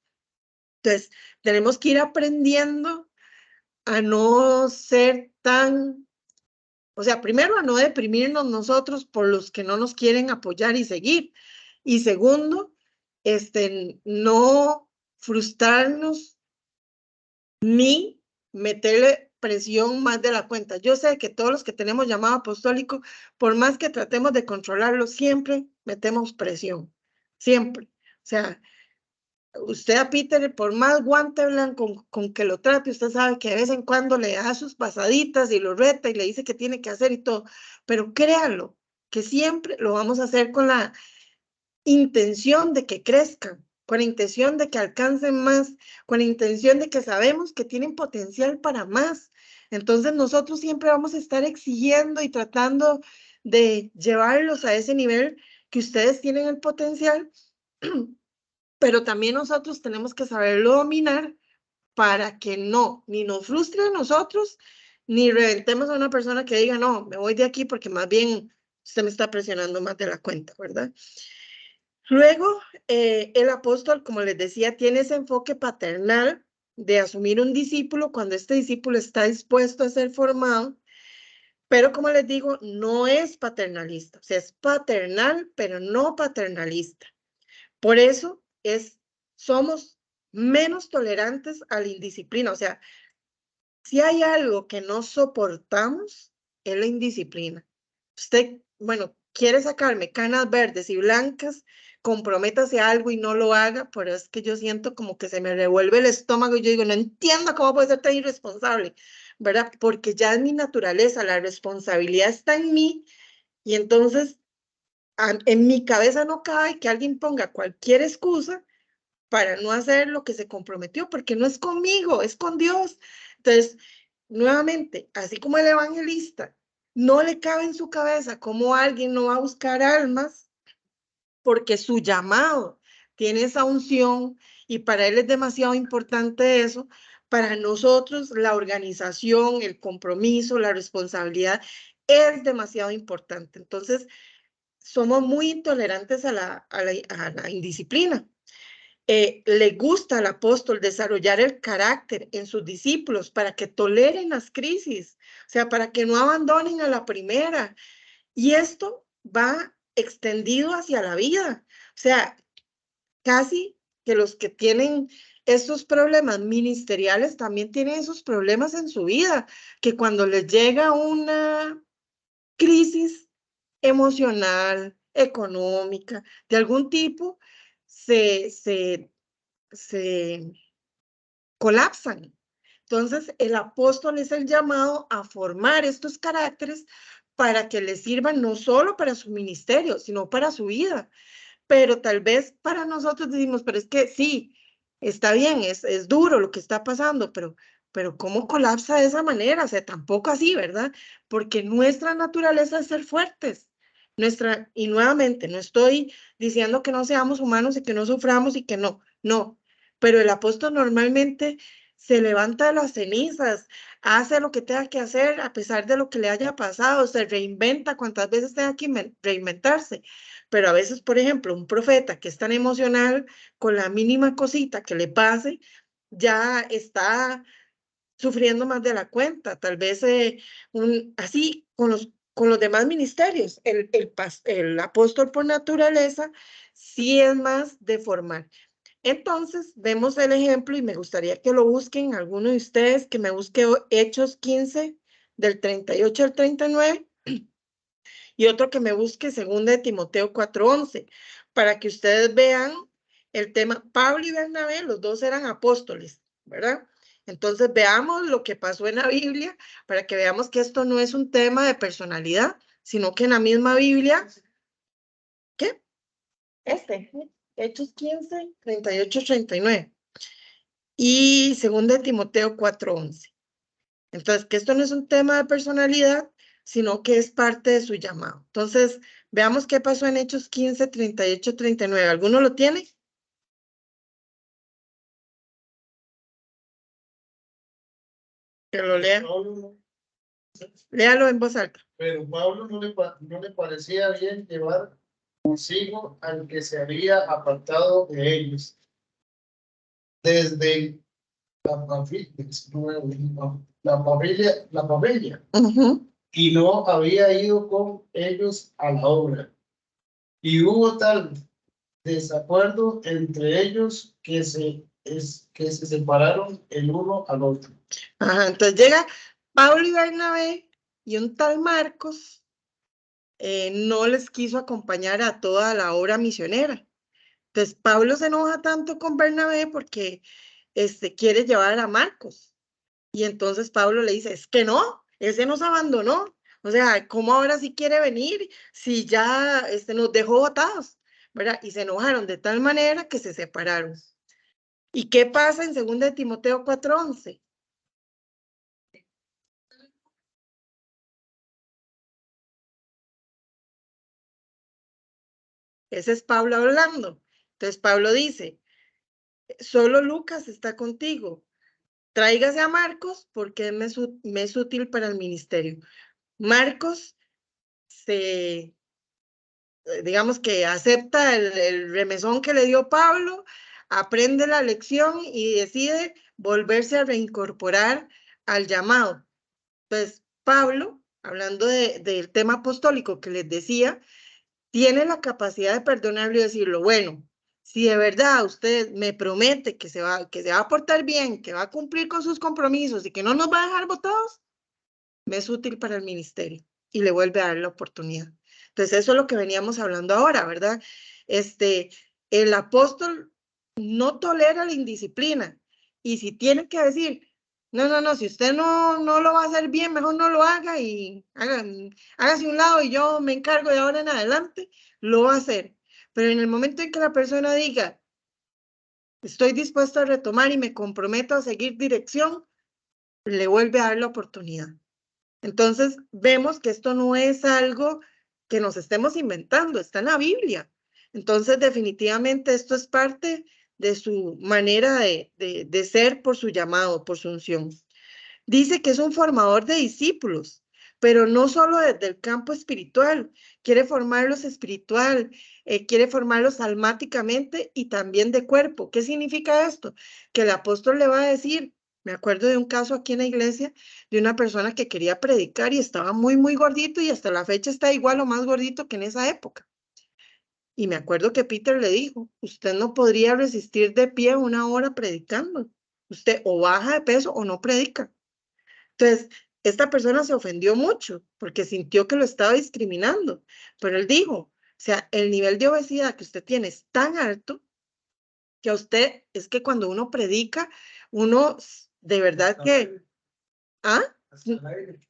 Entonces, tenemos que ir aprendiendo a no ser tan, o sea, primero a no deprimirnos nosotros por los que no nos quieren apoyar y seguir. Y segundo, no frustrarnos ni meterle presión más de la cuenta. Yo sé que todos los que tenemos llamado apostólico, por más que tratemos de controlarlo, siempre metemos presión, siempre. O sea, usted a Peter, por más guante blanco con que lo trate, usted sabe que de vez en cuando le da sus pasaditas y lo reta y le dice que tiene que hacer y todo, pero créalo, que siempre lo vamos a hacer con la intención de que crezcan, con la intención de que alcancen más, con la intención de que sabemos que tienen potencial para más. Entonces nosotros siempre vamos a estar exigiendo y tratando de llevarlos a ese nivel que ustedes tienen el potencial, pero también nosotros tenemos que saberlo dominar para que no, ni nos frustre a nosotros, ni reventemos a una persona que diga, no, me voy de aquí porque más bien usted me está presionando más de la cuenta, ¿verdad? Luego, el apóstol, como les decía, tiene ese enfoque paternal de asumir un discípulo cuando este discípulo está dispuesto a ser formado, pero como les digo, no es paternalista, o sea, es paternal, pero no paternalista. Por eso somos menos tolerantes a la indisciplina, o sea, si hay algo que no soportamos, es la indisciplina. Usted, bueno, quiere sacarme canas verdes y blancas, comprométase a algo y no lo haga, pero es que yo siento como que se me revuelve el estómago y yo digo, no entiendo cómo puede ser tan irresponsable, ¿verdad? Porque ya es mi naturaleza, la responsabilidad está en mí y entonces en mi cabeza no cabe que alguien ponga cualquier excusa para no hacer lo que se comprometió, porque no es conmigo, es con Dios. Entonces, nuevamente, así como el evangelista no le cabe en su cabeza cómo alguien no va a buscar almas, porque su llamado tiene esa unción y para él es demasiado importante eso. Para nosotros, la organización, el compromiso, la responsabilidad es demasiado importante. Entonces, somos muy intolerantes a la indisciplina. Le gusta al apóstol desarrollar el carácter en sus discípulos para que toleren las crisis, o sea, para que no abandonen a la primera. Y esto va extendido hacia la vida. O sea, casi que los que tienen estos problemas ministeriales también tienen esos problemas en su vida, que cuando les llega una crisis emocional, económica, de algún tipo, se colapsan. Entonces, el apóstol es el llamado a formar estos caracteres para que les sirvan no solo para su ministerio, sino para su vida. Pero tal vez para nosotros decimos, pero es que sí, está bien, es duro lo que está pasando, pero ¿cómo colapsa de esa manera? O sea, tampoco así, ¿verdad? Porque nuestra naturaleza es ser fuertes. Y nuevamente, no estoy diciendo que no seamos humanos y que no suframos y que no, pero el apóstol normalmente se levanta de las cenizas, hace lo que tenga que hacer a pesar de lo que le haya pasado, se reinventa cuantas veces tenga que reinventarse. Pero a veces, por ejemplo, un profeta que es tan emocional, con la mínima cosita que le pase, ya está sufriendo más de la cuenta. Tal vez así con los demás ministerios. El apóstol por naturaleza sí es más de formar. Entonces, vemos el ejemplo y me gustaría que lo busquen, alguno de ustedes, que me busque Hechos 15, del 38 al 39, y otro que me busque 2 de Timoteo 4:11, para que ustedes vean el tema. Pablo y Bernabé, los dos eran apóstoles, ¿verdad? Entonces, veamos lo que pasó en la Biblia, para que veamos que esto no es un tema de personalidad, sino que en la misma Biblia, ¿qué? Hechos 15, 38, 39. Y 2 de Timoteo 4:11. Entonces, que esto no es un tema de personalidad, sino que es parte de su llamado. Entonces, veamos qué pasó en Hechos 15, 38, 39. ¿Alguno lo tiene? Que lo lea. Léalo en voz alta. Pero Pablo no le parecía bien llevar consigo al que se había apartado de ellos. desde la familia, Ujú. y no había ido con ellos a la obra. Y hubo tal desacuerdo entre ellos que se separaron el uno al otro. Ajá, entonces llega Pablo y Bernabé y un tal Marcos no les quiso acompañar a toda la obra misionera. Entonces Pablo se enoja tanto con Bernabé porque quiere llevar a Marcos. Y entonces Pablo le dice, es que no, ese nos abandonó. O sea, ¿cómo ahora sí quiere venir si ya nos dejó botados? ¿Verdad? Y se enojaron de tal manera que se separaron. ¿Y qué pasa en 2 de Timoteo 4:11? Ese es Pablo hablando. Entonces Pablo dice, solo Lucas está contigo. Tráigase a Marcos porque me es útil para el ministerio. Marcos digamos que acepta el remesón que le dio Pablo, aprende la lección y decide volverse a reincorporar al llamado. Entonces, Pablo, hablando del tema apostólico que les decía, tiene la capacidad de perdonarlo y decirlo, bueno, si de verdad usted me promete que se va a portar bien, que va a cumplir con sus compromisos y que no nos va a dejar botados, me es útil para el ministerio y le vuelve a dar la oportunidad. Entonces, eso es lo que veníamos hablando ahora, ¿verdad? El apóstol no tolera la indisciplina y si tiene que decir, no, si usted no lo va a hacer bien, mejor no lo haga y hágase un lado y yo me encargo de ahora en adelante, lo va a hacer. Pero en el momento en que la persona diga, estoy dispuesto a retomar y me comprometo a seguir dirección, le vuelve a dar la oportunidad. Entonces, vemos que esto no es algo que nos estemos inventando, está en la Biblia. Entonces, definitivamente esto es parte de su manera de ser por su llamado, por su unción. Dice que es un formador de discípulos, pero no solo desde el campo espiritual, quiere formarlos espiritual, quiere formarlos almáticamente y también de cuerpo. ¿Qué significa esto? Que el apóstol le va a decir, me acuerdo de un caso aquí en la iglesia de una persona que quería predicar y estaba muy gordito y hasta la fecha está igual o más gordito que en esa época. Y me acuerdo que Peter le dijo, usted no podría resistir de pie 1 hora predicando. Usted o baja de peso o no predica. Entonces, esta persona se ofendió mucho porque sintió que lo estaba discriminando, pero él dijo, o sea, el nivel de obesidad que usted tiene es tan alto que a usted es que cuando uno predica, uno de verdad que, ¿ah?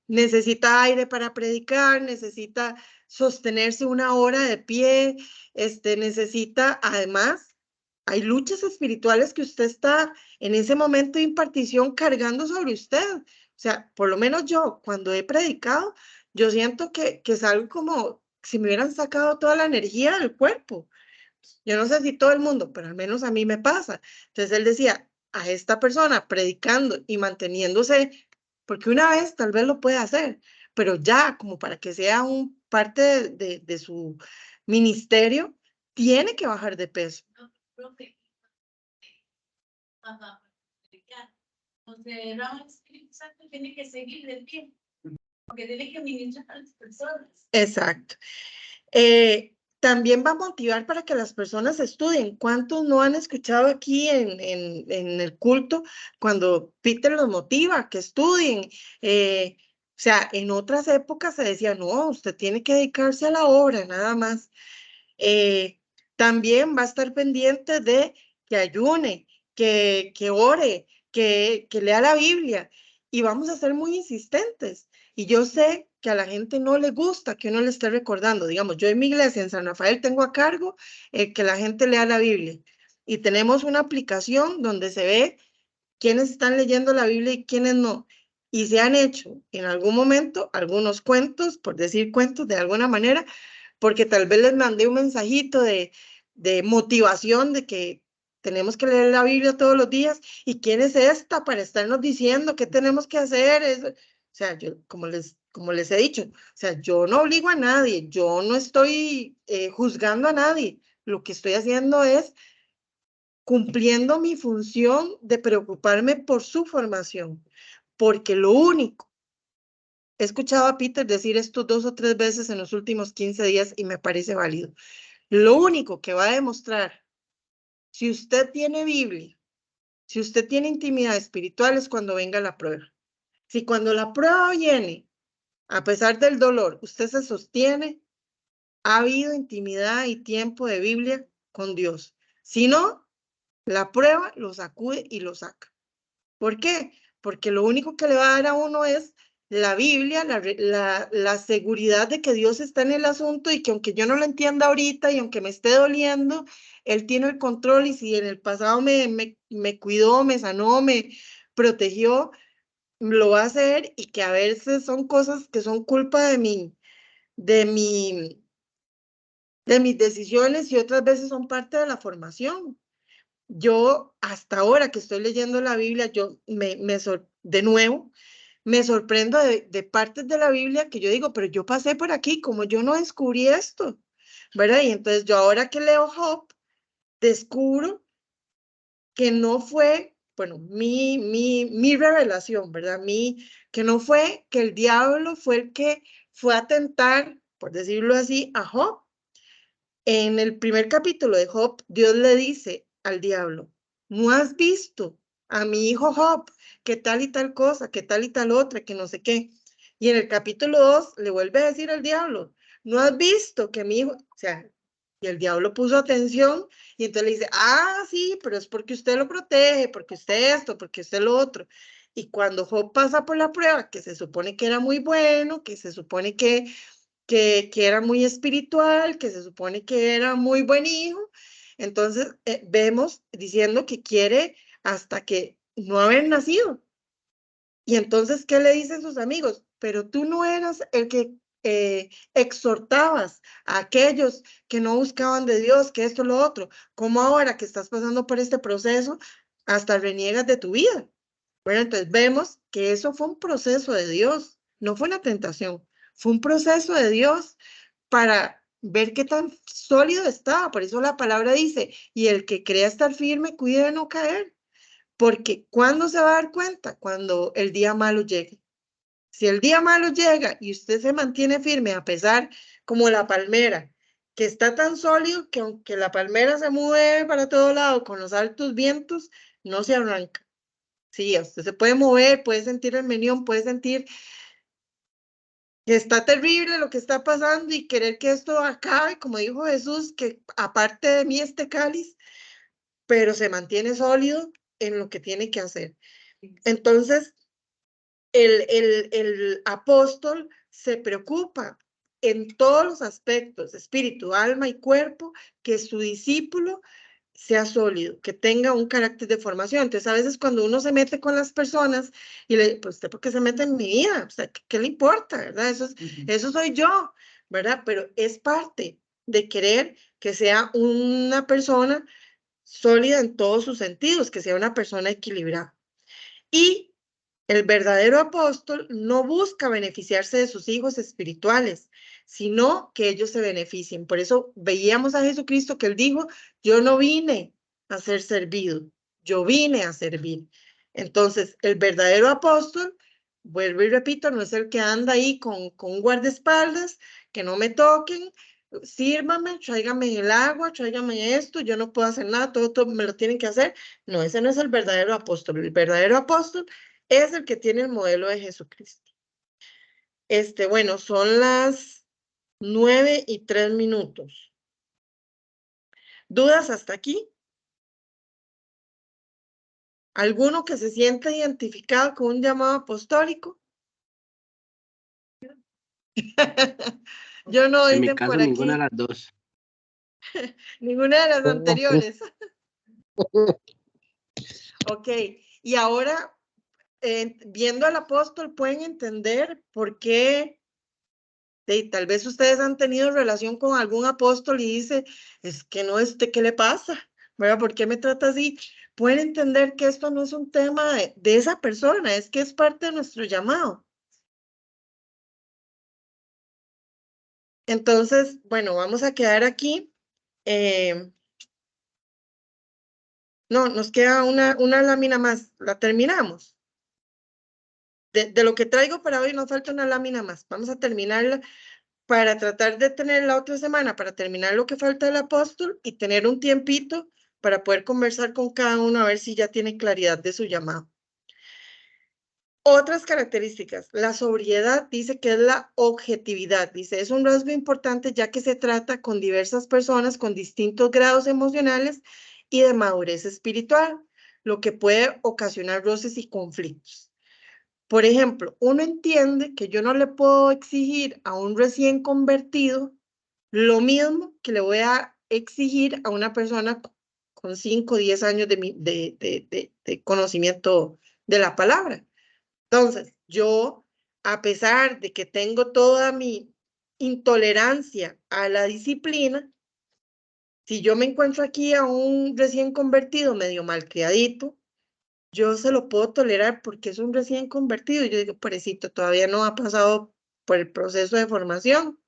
Necesita aire para predicar, necesita sostenerse 1 hora de pie, necesita, además, hay luchas espirituales que usted está en ese momento de impartición cargando sobre usted. O sea, por lo menos yo, cuando he predicado, yo siento que es algo como si me hubieran sacado toda la energía del cuerpo. Yo no sé si todo el mundo, pero al menos a mí me pasa. Entonces él decía, a esta persona predicando y manteniéndose, porque una vez tal vez lo puede hacer, pero ya como para que sea un parte de su ministerio, tiene que bajar de peso. Ajá. Entonces, el Espíritu Santo tiene que seguir de pie, porque tiene que ministrar a las personas. Exacto. También va a motivar para que las personas estudien. ¿Cuántos no han escuchado aquí en el culto cuando Peter los motiva a que estudien? O sea, en otras épocas se decía, no, usted tiene que dedicarse a la obra, nada más. También va a estar pendiente de que ayune, que ore, que lea la Biblia y vamos a ser muy insistentes. Y yo sé que a la gente no le gusta que uno le esté recordando. Digamos, yo en mi iglesia en San Rafael tengo a cargo que la gente lea la Biblia y tenemos una aplicación donde se ve quiénes están leyendo la Biblia y quiénes no. Y se han hecho en algún momento algunos cuentos, por decir cuentos de alguna manera, porque tal vez les mandé un mensajito de motivación de que tenemos que leer la Biblia todos los días y quién es esta para estarnos diciendo qué tenemos que hacer. O sea, yo, como les he dicho, o sea, yo no obligo a nadie, yo no estoy juzgando a nadie, lo que estoy haciendo es cumpliendo mi función de preocuparme por su formación, porque lo único, he escuchado a Peter decir esto 2 o 3 veces en los últimos 15 días y me parece válido, lo único que va a demostrar si usted tiene Biblia, si usted tiene intimidad espiritual es cuando venga la prueba. Si cuando la prueba viene, a pesar del dolor, usted se sostiene, ha habido intimidad y tiempo de Biblia con Dios. Si no, la prueba lo sacude y lo saca. ¿Por qué? Porque lo único que le va a dar a uno es la Biblia, la seguridad de que Dios está en el asunto y que aunque yo no lo entienda ahorita y aunque me esté doliendo, Él tiene el control y si en el pasado me cuidó, me sanó, me protegió, lo va a hacer y que a veces son cosas que son culpa de mis decisiones y otras veces son parte de la formación. Yo hasta ahora que estoy leyendo la Biblia, yo de nuevo me sorprendo de partes de la Biblia que yo digo, pero yo pasé por aquí, como yo no descubrí esto, ¿verdad? Y entonces yo ahora que leo Job, descubro que no fue, bueno, mi revelación, ¿verdad? Que no fue que el diablo fue el que fue a tentar, por decirlo así, a Job. En el primer capítulo de Job, Dios le dice al diablo, ¿no has visto a mi hijo Job? Que tal y tal cosa, que tal y tal otra, que no sé qué. Y en el capítulo 2 le vuelve a decir al diablo, ¿no has visto que mi hijo, o sea, y el diablo puso atención y entonces le dice, sí, pero es porque usted lo protege, porque usted esto, porque usted lo otro. Y cuando Job pasa por la prueba, que se supone que era muy bueno, que se supone que era muy espiritual, que se supone que era muy buen hijo. Entonces, vemos diciendo que quiere hasta que no haber nacido. Y entonces, ¿qué le dicen sus amigos? Pero tú no eras el que exhortabas a aquellos que no buscaban de Dios, que esto, lo otro. ¿Cómo ahora que estás pasando por este proceso, hasta reniegas de tu vida? Bueno, entonces vemos que eso fue un proceso de Dios, no fue una tentación, fue un proceso de Dios para ver qué tan sólido estaba. Por eso la palabra dice, y el que crea estar firme, cuide de no caer. Porque ¿cuándo se va a dar cuenta? Cuando el día malo llegue. Si el día malo llega y usted se mantiene firme, a pesar como la palmera, que está tan sólido que aunque la palmera se mueve para todo lado con los altos vientos, no se arranca. Sí, usted se puede mover, puede sentir el menión, puede sentir que está terrible lo que está pasando y querer que esto acabe, como dijo Jesús, que aparte de mí este cáliz, pero se mantiene sólido en lo que tiene que hacer. Entonces, el apóstol se preocupa en todos los aspectos, espíritu, alma y cuerpo, que su discípulo sea sólido, que tenga un carácter de formación. Entonces, a veces cuando uno se mete con las personas y le pues usted, ¿por qué se mete en mi vida? O sea, ¿qué le importa, verdad? Eso soy yo, ¿verdad? Pero es parte de querer que sea una persona sólida en todos sus sentidos, que sea una persona equilibrada. Y el verdadero apóstol no busca beneficiarse de sus hijos espirituales, sino que ellos se beneficien. Por eso veíamos a Jesucristo que él dijo, yo no vine a ser servido, yo vine a servir. Entonces, el verdadero apóstol, vuelvo y repito, no es el que anda ahí con un guardaespaldas, que no me toquen, sírvame, tráigame el agua, tráigame esto, yo no puedo hacer nada, todo me lo tienen que hacer. No, ese no es el verdadero apóstol. El verdadero apóstol es el que tiene el modelo de Jesucristo. Bueno, son las 9:03. ¿Dudas hasta aquí? ¿Alguno que se sienta identificado con un llamado apostólico? Yo no, En mi dicen caso, por ninguna de aquí. las dos. Ninguna de las anteriores. Ok, y ahora, viendo al apóstol, pueden entender por qué tal vez ustedes han tenido relación con algún apóstol y dice, es que no, ¿qué le pasa? ¿Verdad? ¿Por qué me trata así? Pueden entender que esto no es un tema de esa persona, es que es parte de nuestro llamado. Entonces, bueno, vamos a quedar aquí. No, nos queda una lámina más. ¿La terminamos? De lo que traigo para hoy nos falta una lámina más. Vamos a terminarla para tratar de tener la otra semana, para terminar lo que falta del apóstol y tener un tiempito para poder conversar con cada uno a ver si ya tiene claridad de su llamado. Otras características, la sobriedad dice que es la objetividad, dice es un rasgo importante ya que se trata con diversas personas con distintos grados emocionales y de madurez espiritual, lo que puede ocasionar roces y conflictos. Por ejemplo, uno entiende que yo no le puedo exigir a un recién convertido lo mismo que le voy a exigir a una persona con 5 o 10 años de conocimiento de la palabra. Entonces, yo, a pesar de que tengo toda mi intolerancia a la disciplina, si yo me encuentro aquí a un recién convertido medio malcriadito, yo se lo puedo tolerar porque es un recién convertido. Yo digo, pobrecito, todavía no ha pasado por el proceso de formación.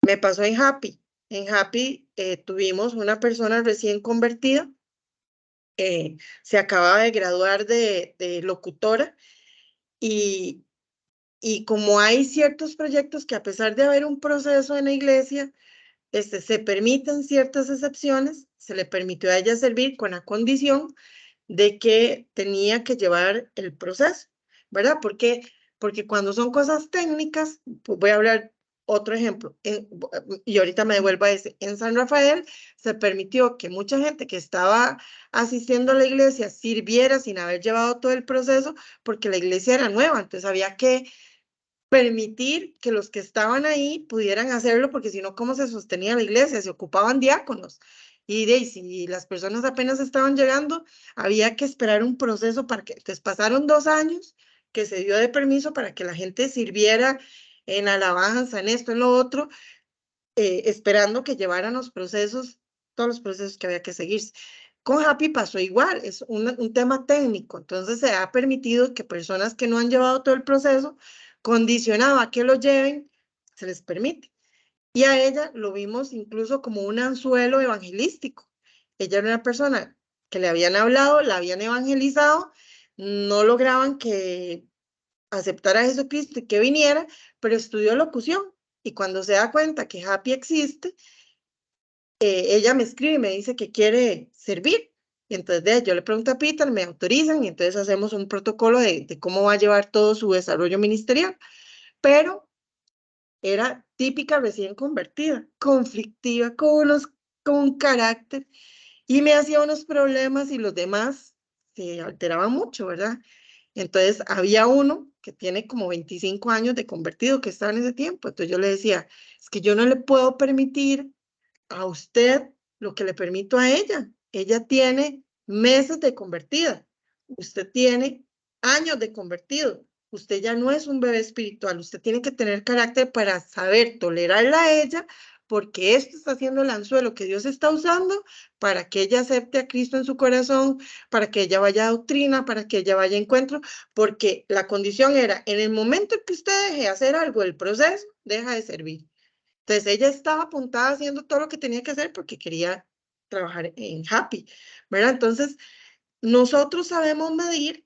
Me pasó en Happy. En Happy tuvimos una persona recién convertida, se acababa de graduar de locutora y como hay ciertos proyectos que a pesar de haber un proceso en la iglesia, se permiten ciertas excepciones, se le permitió a ella servir con la condición de que tenía que llevar el proceso, ¿verdad? Porque cuando son cosas técnicas, pues voy a hablar otro ejemplo, y ahorita me devuelvo a ese, en San Rafael se permitió que mucha gente que estaba asistiendo a la iglesia sirviera sin haber llevado todo el proceso, porque la iglesia era nueva, entonces había que permitir que los que estaban ahí pudieran hacerlo, porque si no, ¿cómo se sostenía la iglesia? Se ocupaban diáconos. Y si las personas apenas estaban llegando, había que esperar un proceso para que, entonces pasaron 2 años que se dio de permiso para que la gente sirviera en alabanza, en esto, en lo otro, esperando que llevaran los procesos, todos los procesos que había que seguir. Con Happy pasó igual, es un tema técnico, entonces se ha permitido que personas que no han llevado todo el proceso, condicionado a que lo lleven, se les permite. Y a ella lo vimos incluso como un anzuelo evangelístico. Ella era una persona que le habían hablado, la habían evangelizado, no lograban que aceptara a Jesucristo y que viniera, pero estudió locución. Y cuando se da cuenta que Happy existe, ella me escribe y me dice que quiere servir. Y entonces yo le pregunto a Peter, me autorizan y entonces hacemos un protocolo de cómo va a llevar todo su desarrollo ministerial. Pero era típica recién convertida, conflictiva, con un carácter y me hacía unos problemas y los demás se alteraban mucho, ¿verdad? Entonces había uno que tiene como 25 años de convertido que estaba en ese tiempo. Entonces yo le decía, es que yo no le puedo permitir a usted lo que le permito a ella. Ella tiene meses de convertida. Usted tiene años de convertido. Usted ya no es un bebé espiritual. Usted tiene que tener carácter para saber tolerarla a ella, porque esto está haciendo el anzuelo que Dios está usando para que ella acepte a Cristo en su corazón, para que ella vaya a doctrina, para que ella vaya a encuentro, porque la condición era, en el momento en que usted deje de hacer algo del proceso, deja de servir. Entonces ella estaba apuntada haciendo todo lo que tenía que hacer porque quería trabajar en Happy, ¿verdad? Entonces nosotros sabemos medir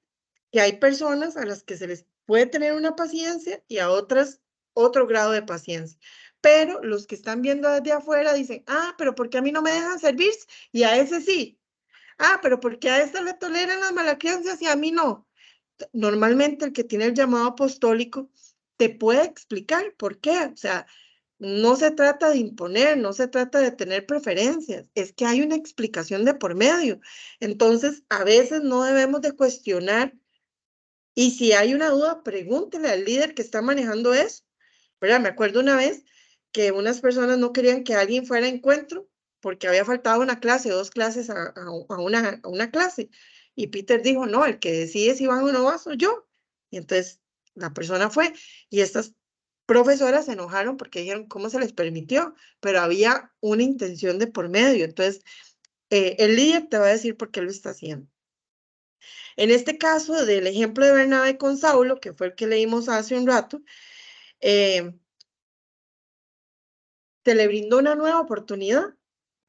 que hay personas a las que se les puede tener una paciencia y a otras otro grado de paciencia. Pero los que están viendo desde afuera dicen, ah, pero ¿por qué a mí no me dejan servir y a ese sí? Ah, pero ¿por qué a esta le toleran las malacrianzas y a mí no? Normalmente el que tiene el llamado apostólico te puede explicar por qué. O sea, no se trata de imponer, no se trata de tener preferencias, es que hay una explicación de por medio. Entonces, a veces no debemos de cuestionar y si hay una duda, pregúntele al líder que está manejando eso. ¿Verdad? Me acuerdo una vez que unas personas no querían que alguien fuera a encuentro porque había faltado una clase, 2 clases a una clase. Y Peter dijo, no, el que decide si van o no va soy yo. Y entonces la persona fue y estas profesoras se enojaron porque dijeron, ¿cómo se les permitió? Pero había una intención de por medio. Entonces, el líder te va a decir por qué lo está haciendo. En este caso del ejemplo de Bernabé con Saulo, que fue el que leímos hace un rato, se le brindó una nueva oportunidad,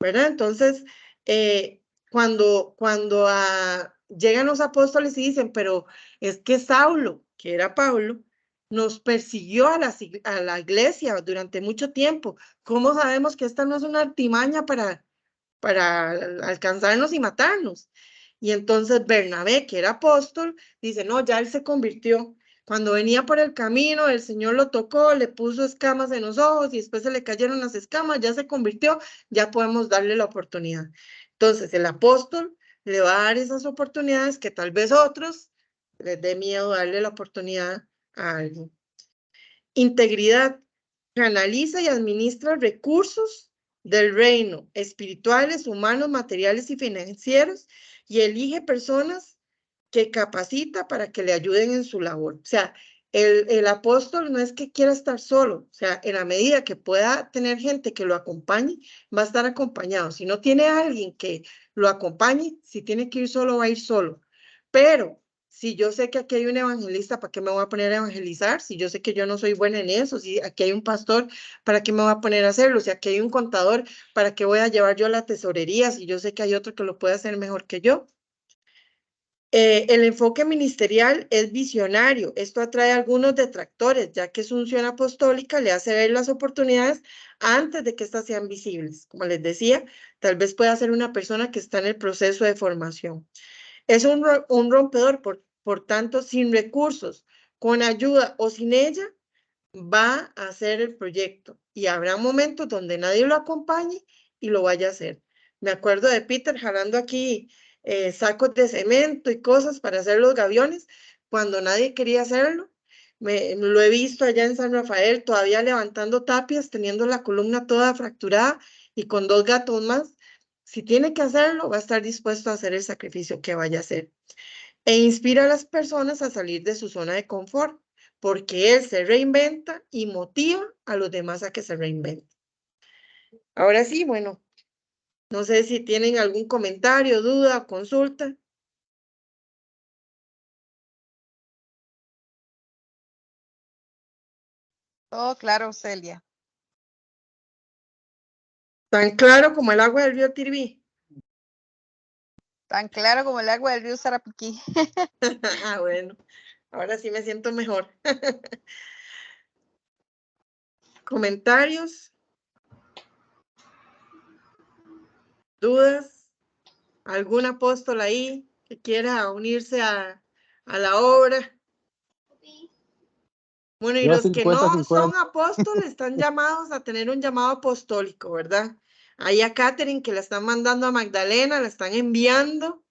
¿verdad? Entonces, cuando llegan los apóstoles y dicen, pero es que Saulo, que era Pablo, nos persiguió a la iglesia durante mucho tiempo. ¿Cómo sabemos que esta no es una artimaña para alcanzarnos y matarnos? Y entonces Bernabé, que era apóstol, dice, no, ya él se convirtió. Cuando venía por el camino, el Señor lo tocó, le puso escamas en los ojos y después se le cayeron las escamas, ya se convirtió, ya podemos darle la oportunidad. Entonces el apóstol le va a dar esas oportunidades que tal vez otros les dé miedo darle la oportunidad a alguien. Integridad. Canaliza y administra recursos del reino, espirituales, humanos, materiales y financieros, y elige personas que capacita para que le ayuden en su labor. O sea, el apóstol no es que quiera estar solo, o sea, en la medida que pueda tener gente que lo acompañe, va a estar acompañado. Si no tiene alguien que lo acompañe, si tiene que ir solo, va a ir solo. Pero si yo sé que aquí hay un evangelista, ¿para qué me voy a poner a evangelizar? Si yo sé que yo no soy buena en eso, si aquí hay un pastor, ¿para qué me voy a poner a hacerlo? Si aquí hay un contador, ¿para qué voy a llevar yo la tesorería? Si yo sé que hay otro que lo puede hacer mejor que yo. El enfoque ministerial es visionario. Esto atrae a algunos detractores, ya que su unción apostólica le hace ver las oportunidades antes de que éstas sean visibles. Como les decía, tal vez pueda ser una persona que está en el proceso de formación. Es un rompedor, por tanto, sin recursos, con ayuda o sin ella, va a hacer el proyecto. Y habrá momentos donde nadie lo acompañe y lo vaya a hacer. Me acuerdo de Peter jalando aquí sacos de cemento y cosas para hacer los gaviones, cuando nadie quería hacerlo. Lo he visto allá en San Rafael, todavía levantando tapias, teniendo la columna toda fracturada y con 2 gatos más. Si tiene que hacerlo, va a estar dispuesto a hacer el sacrificio que vaya a hacer. E inspira a las personas a salir de su zona de confort, porque él se reinventa y motiva a los demás a que se reinventen. Ahora sí, bueno, no sé si tienen algún comentario, duda o consulta. Todo claro, Celia. Tan claro como el agua del río Tirví. Tan claro como el agua del río Sarapiquí. Ah, bueno, ahora sí me siento mejor. ¿Comentarios? ¿Dudas? ¿Algún apóstol ahí que quiera unirse a la obra? Bueno, y Yo los que no 50-50. son apóstoles están llamados a tener un llamado apostólico, ¿verdad? Ahí a Catherine, que la están mandando a Magdalena, la están enviando,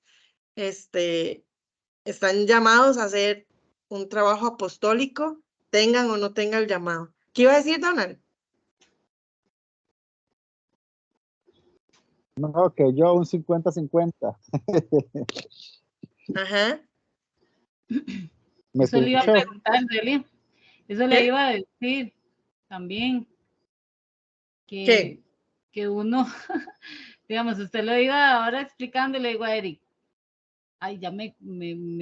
están llamados a hacer un trabajo apostólico, tengan o no tengan el llamado. ¿Qué iba a decir, Donald? No, que yo un 50-50. Ajá. ¿Me Eso le iba a escuchó? preguntar, Celia. Eso le ¿Qué? iba a decir también. ¿Qué? Que uno, digamos, usted lo iba ahora explicando y le digo a Eric, ay, ya me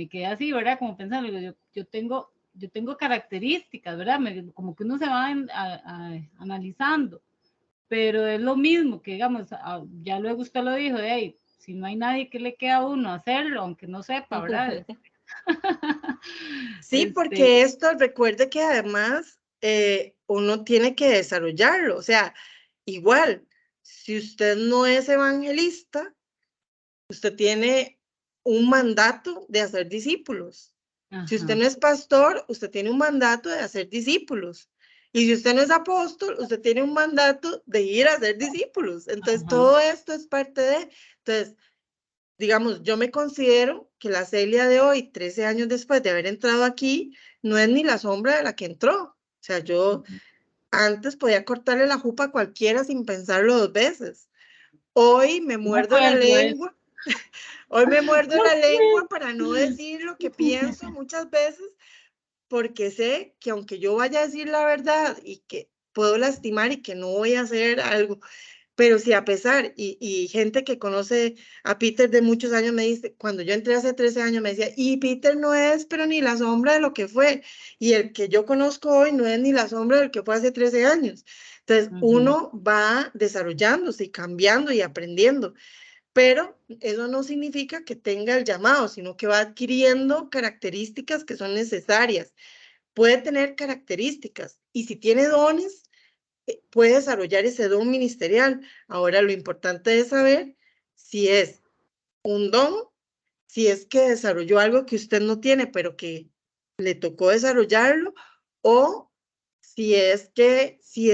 quedé así, ¿verdad? Como pensando, digo, yo tengo características, ¿verdad? Como que uno se va analizando, pero es lo mismo que, digamos, ya luego usted lo dijo, hey, si no hay nadie que le queda a uno hacerlo, aunque no sepa, ¿verdad? Sí, porque esto, recuerde que además uno tiene que desarrollarlo, o sea, igual, si usted no es evangelista, usted tiene un mandato de hacer discípulos. Si usted no es pastor, usted tiene un mandato de hacer discípulos. Y si usted no es apóstol, usted tiene un mandato de ir a hacer discípulos. Entonces, todo esto es parte de... Entonces, digamos, yo me considero que la Celia de hoy, 13 años después de haber entrado aquí, no es ni la sombra de la que entró. O sea, yo antes podía cortarle la jupa a cualquiera sin pensarlo 2 veces. Hoy me muerdo la lengua. Hoy me muerdo la lengua para no decir lo que pienso muchas veces, porque sé que aunque yo vaya a decir la verdad y que puedo lastimar y que no voy a hacer algo, pero si a pesar, y gente que conoce a Peter de muchos años me dice, cuando yo entré hace 13 años me decía, y Peter no es, pero ni la sombra de lo que fue, y el que yo conozco hoy no es ni la sombra del que fue hace 13 años. Entonces, uno va desarrollándose y cambiando y aprendiendo, pero eso no significa que tenga el llamado, sino que va adquiriendo características que son necesarias. Puede tener características y si tiene dones, puede desarrollar ese don ministerial. Ahora, lo importante es saber si es un don, si es que desarrolló algo que usted no tiene, pero que le tocó desarrollarlo, o si es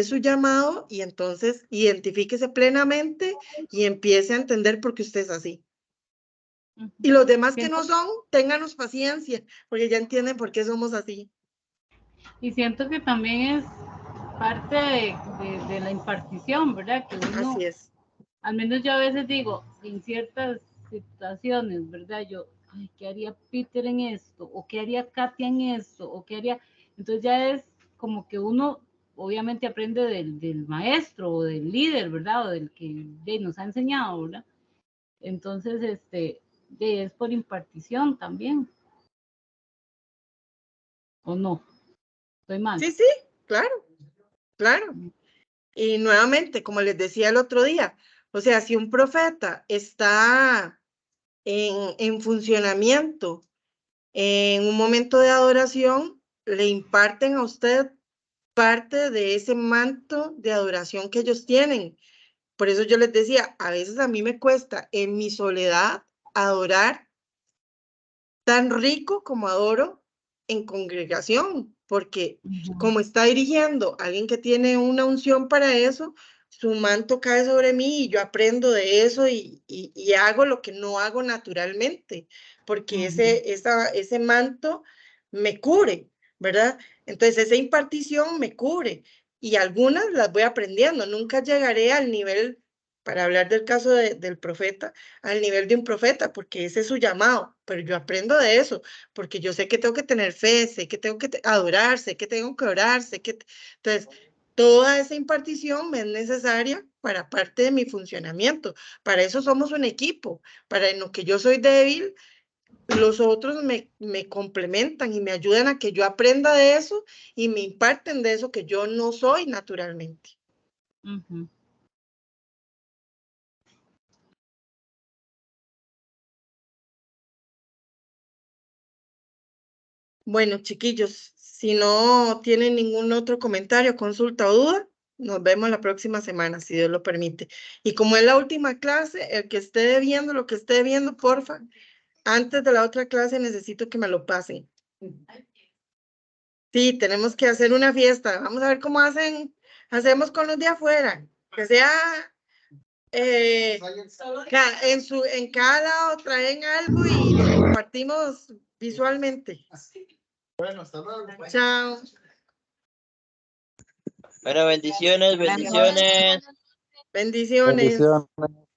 su llamado, y entonces identifíquese plenamente y empiece a entender por qué usted es así. Y los demás que no son, ténganos paciencia, porque ya entienden por qué somos así. Y siento que también es parte de la impartición, ¿verdad? Que uno, Así es. al menos yo a veces digo, en ciertas situaciones, ¿verdad? Yo, ay, ¿qué haría Peter en esto? ¿O qué haría Katia en esto? ¿O qué haría? Entonces ya es como que uno obviamente aprende del maestro o del líder, ¿verdad? O del que nos ha enseñado, ¿verdad? Entonces, es por impartición también. ¿O no? ¿Estoy mal? Sí, claro, claro. Y nuevamente, como les decía el otro día, o sea, si un profeta está en funcionamiento en un momento de adoración, le imparten a usted parte de ese manto de adoración que ellos tienen. Por eso yo les decía, a veces a mí me cuesta en mi soledad adorar tan rico como adoro en congregación, porque como está dirigiendo alguien que tiene una unción para eso, su manto cae sobre mí y yo aprendo de eso y hago lo que no hago naturalmente, porque ese manto me cubre, ¿verdad? Entonces esa impartición me cubre y algunas las voy aprendiendo, nunca llegaré al nivel, para hablar del caso del profeta, al nivel de un profeta, porque ese es su llamado, pero yo aprendo de eso, porque yo sé que tengo que tener fe, sé que tengo que adorar, sé que tengo que orar, entonces, toda esa impartición me es necesaria para parte de mi funcionamiento. Para eso somos un equipo, para en lo que yo soy débil, los otros me complementan y me ayudan a que yo aprenda de eso y me imparten de eso que yo no soy naturalmente. Bueno, chiquillos, si no tienen ningún otro comentario, consulta o duda, nos vemos la próxima semana, si Dios lo permite. Y como es la última clase, el que esté debiendo, lo que esté debiendo, porfa, antes de la otra clase necesito que me lo pasen. Sí, tenemos que hacer una fiesta. Vamos a ver cómo hacemos con los de afuera. Que sea en cada lado traen algo y lo compartimos visualmente. Bueno, hasta luego. Chao. Bueno, bendiciones, bendiciones. Bendiciones. Bendiciones.